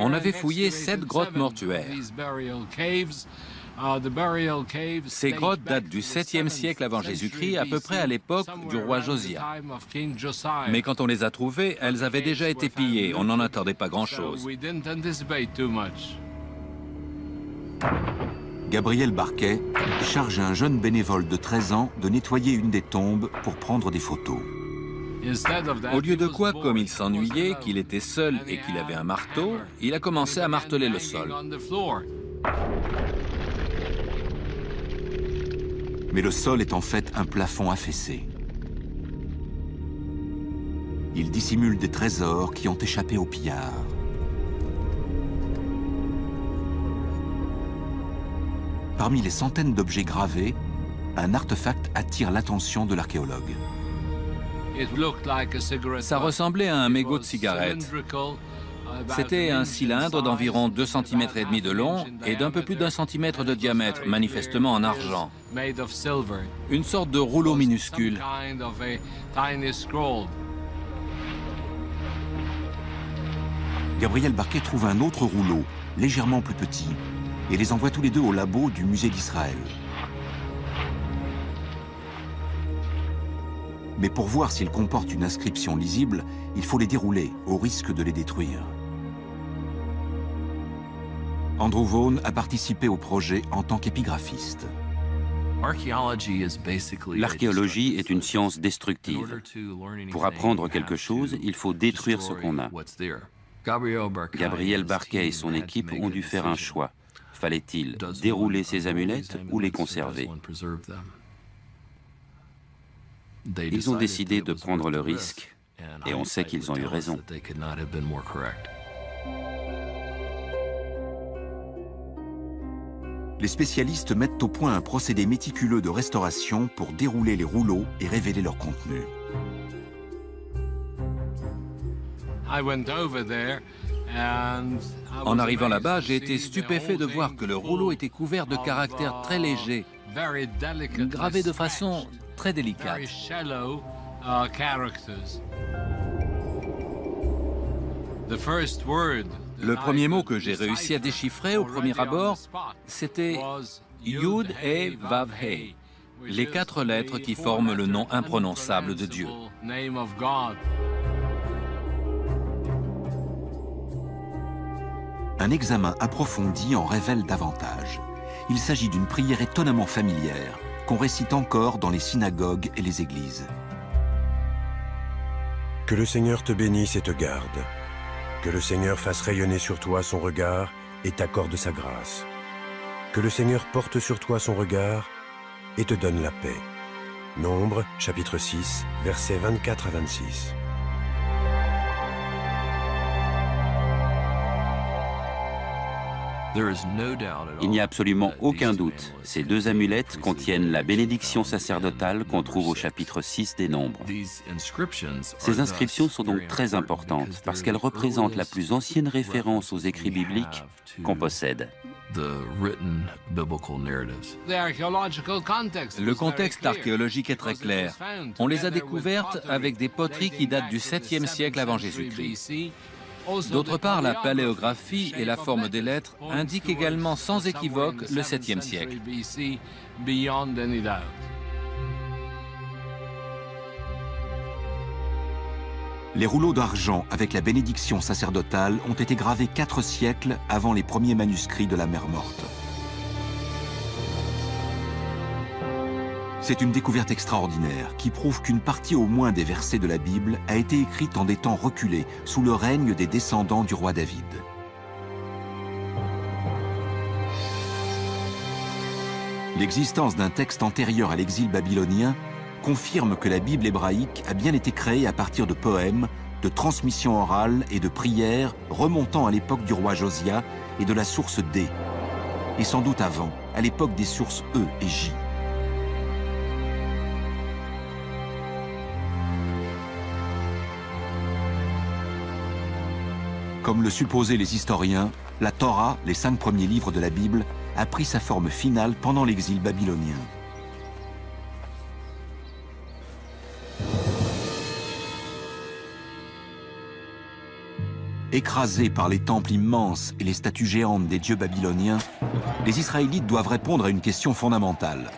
On avait fouillé 7 grottes mortuaires. Ces grottes datent du 7e siècle avant Jésus-Christ, à peu près à l'époque du roi Josia. Mais quand on les a trouvées, elles avaient déjà été pillées. On n'en attendait pas grand-chose. Gabriel Barquet charge un jeune bénévole de 13 ans de nettoyer une des tombes pour prendre des photos. Au lieu de quoi, comme il s'ennuyait, qu'il était seul et qu'il avait un marteau, il a commencé à marteler le sol. Mais le sol est en fait un plafond affaissé. Il dissimule des trésors qui ont échappé aux pillards. Parmi les centaines d'objets gravés, un artefact attire l'attention de l'archéologue. Ça ressemblait à un mégot de cigarette. C'était un cylindre d'environ 2,5 cm de long et d'un peu plus d'1 cm de diamètre, manifestement en argent. Une sorte de rouleau minuscule. Gabriel Barquet trouve un autre rouleau, légèrement plus petit, et les envoie tous les deux au labo du musée d'Israël. Mais pour voir s'ils comportent une inscription lisible, il faut les dérouler, au risque de les détruire. Andrew Vaughan a participé au projet en tant qu'épigraphiste. L'archéologie est une science destructive. Pour apprendre quelque chose, il faut détruire ce qu'on a. Gabriel Barquet et son équipe ont dû faire un choix. Fallait-il dérouler ces amulettes ou les conserver? Ils ont décidé de prendre le risque, et on sait qu'ils ont eu raison. Les spécialistes mettent au point un procédé méticuleux de restauration pour dérouler les rouleaux et révéler leur contenu. En arrivant là-bas, j'ai été stupéfait de voir que le rouleau était couvert de caractères très légers, gravés de façon très délicate. Le premier mot que j'ai réussi à déchiffrer au premier abord, c'était Yud He Vav He, les 4 lettres qui forment le nom imprononçable de Dieu. Un examen approfondi en révèle davantage. Il s'agit d'une prière étonnamment familière, qu'on récite encore dans les synagogues et les églises. Que le Seigneur te bénisse et te garde. Que le Seigneur fasse rayonner sur toi son regard et t'accorde sa grâce. Que le Seigneur porte sur toi son regard et te donne la paix. Nombre, chapitre 6, versets 24 à 26. Il n'y a absolument aucun doute. Ces 2 amulettes contiennent la bénédiction sacerdotale qu'on trouve au chapitre 6 des Nombres. Ces inscriptions sont donc très importantes parce qu'elles représentent la plus ancienne référence aux écrits bibliques qu'on possède. Le contexte archéologique est très clair. On les a découvertes avec des poteries qui datent du 7e siècle avant Jésus-Christ. D'autre part, la paléographie et la forme des lettres indiquent également sans équivoque le 7e siècle. Les rouleaux d'argent avec la bénédiction sacerdotale ont été gravés 4 siècles avant les premiers manuscrits de la Mer Morte. C'est une découverte extraordinaire qui prouve qu'une partie au moins des versets de la Bible a été écrite en des temps reculés, sous le règne des descendants du roi David. L'existence d'un texte antérieur à l'exil babylonien confirme que la Bible hébraïque a bien été créée à partir de poèmes, de transmissions orales et de prières remontant à l'époque du roi Josia et de la source D, et sans doute avant, à l'époque des sources E et J. Comme le supposaient les historiens, la Torah, les 5 premiers livres de la Bible, a pris sa forme finale pendant l'exil babylonien. Écrasés par les temples immenses et les statues géantes des dieux babyloniens, les Israélites doivent répondre à une question fondamentale.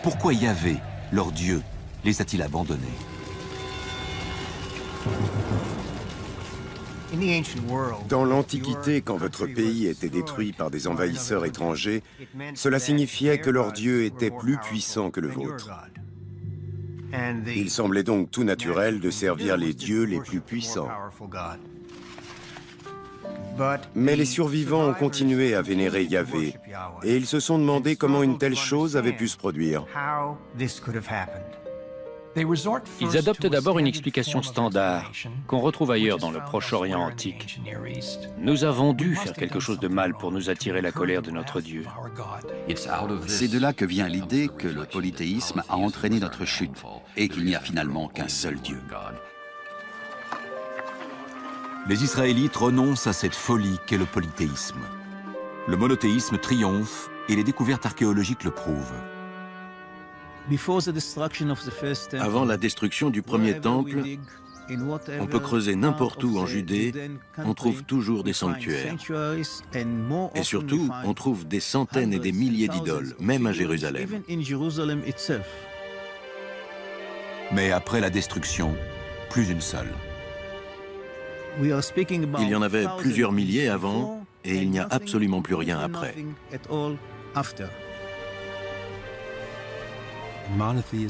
Pourquoi Yahvé, leur Dieu, les a-t-il abandonnés ? Dans l'Antiquité, quand votre pays était détruit par des envahisseurs étrangers, cela signifiait que leur Dieu était plus puissant que le vôtre. Il semblait donc tout naturel de servir les dieux les plus puissants. Mais les survivants ont continué à vénérer Yahvé, et ils se sont demandé comment une telle chose avait pu se produire. Ils adoptent d'abord une explication standard, qu'on retrouve ailleurs dans le Proche-Orient antique. Nous avons dû faire quelque chose de mal pour nous attirer la colère de notre Dieu. C'est de là que vient l'idée que le polythéisme a entraîné notre chute, et qu'il n'y a finalement qu'un seul Dieu. Les Israélites renoncent à cette folie qu'est le polythéisme. Le monothéisme triomphe et les découvertes archéologiques le prouvent. Avant la destruction du premier temple, on peut creuser n'importe où en Judée, on trouve toujours des sanctuaires. Et surtout, on trouve des centaines et des milliers d'idoles, même à Jérusalem. Mais après la destruction, plus une seule. Il y en avait plusieurs milliers avant, et il n'y a absolument plus rien après.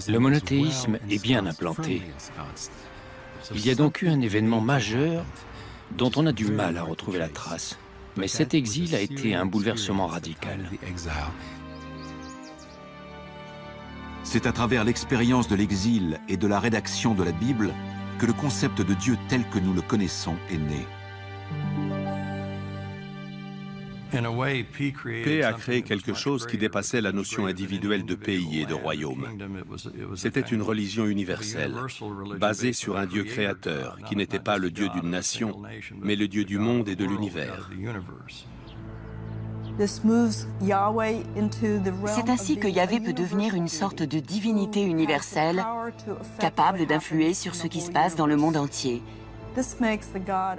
Le monothéisme est bien implanté. Il y a donc eu un événement majeur dont on a du mal à retrouver la trace. Mais cet exil a été un bouleversement radical. C'est à travers l'expérience de l'exil et de la rédaction de la Bible que le concept de Dieu tel que nous le connaissons est né. Paix a créé quelque chose qui dépassait la notion individuelle de pays et de royaume. C'était une religion universelle, basée sur un Dieu créateur, qui n'était pas le Dieu d'une nation, mais le Dieu du monde et de l'univers. C'est ainsi que Yahvé peut devenir une sorte de divinité universelle, capable d'influer sur ce qui se passe dans le monde entier.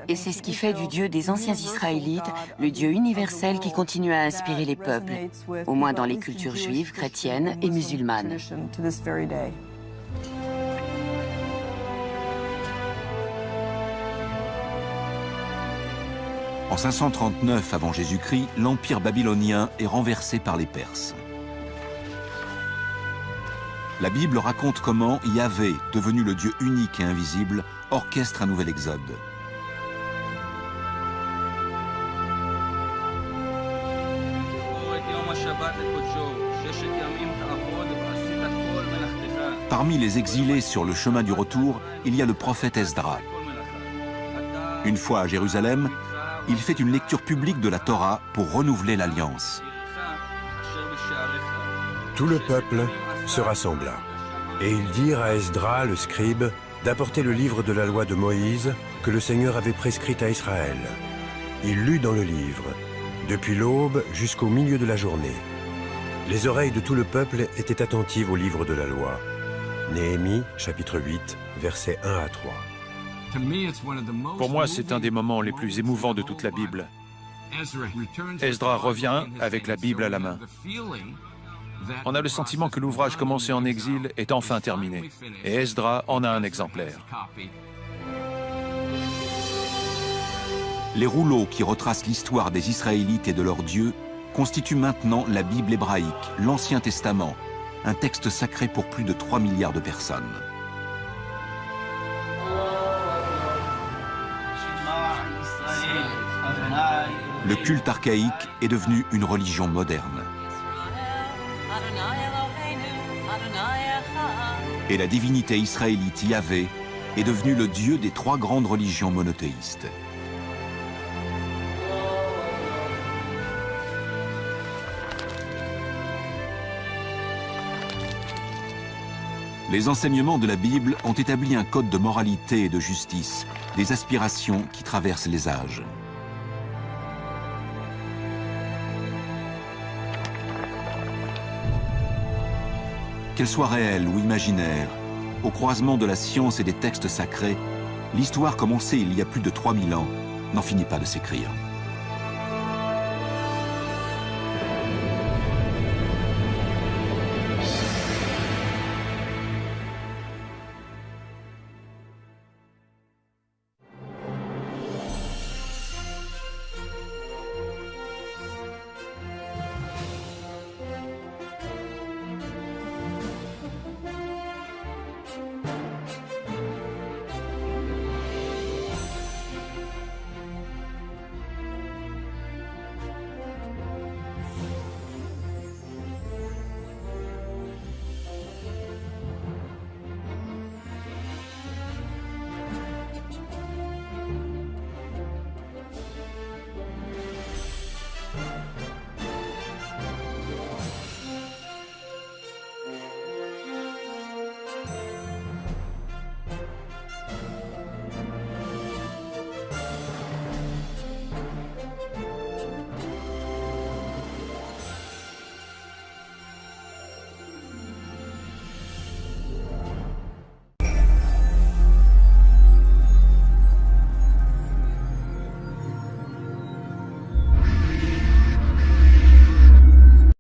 Et c'est ce qui fait du Dieu des anciens Israélites le Dieu universel qui continue à inspirer les peuples, au moins dans les cultures juives, chrétiennes et musulmanes. En 539 avant Jésus-Christ, l'Empire babylonien est renversé par les Perses. La Bible raconte comment Yahvé, devenu le Dieu unique et invisible, orchestre un nouvel exode. Parmi les exilés sur le chemin du retour, il y a le prophète Esdra. Une fois à Jérusalem, il fait une lecture publique de la Torah pour renouveler l'alliance. Tout le peuple se rassembla, et ils dirent à Esdra, le scribe, d'apporter le livre de la loi de Moïse que le Seigneur avait prescrite à Israël. Il lut dans le livre, depuis l'aube jusqu'au milieu de la journée. Les oreilles de tout le peuple étaient attentives au livre de la loi. Néhémie, chapitre 8, versets 1 à 3. Pour moi, c'est un des moments les plus émouvants de toute la Bible. Esdra revient avec la Bible à la main. On a le sentiment que l'ouvrage commencé en exil est enfin terminé. Et Esdra en a un exemplaire. Les rouleaux qui retracent l'histoire des Israélites et de leur Dieu constituent maintenant la Bible hébraïque, l'Ancien Testament, un texte sacré pour plus de 3 milliards de personnes. Le culte archaïque est devenu une religion moderne. Et la divinité israélite Yahvé est devenue le dieu des 3 grandes religions monothéistes. Les enseignements de la Bible ont établi un code de moralité et de justice, des aspirations qui traversent les âges. Qu'elle soit réelle ou imaginaire, au croisement de la science et des textes sacrés, l'histoire commencée il y a plus de 3000 ans n'en finit pas de s'écrire.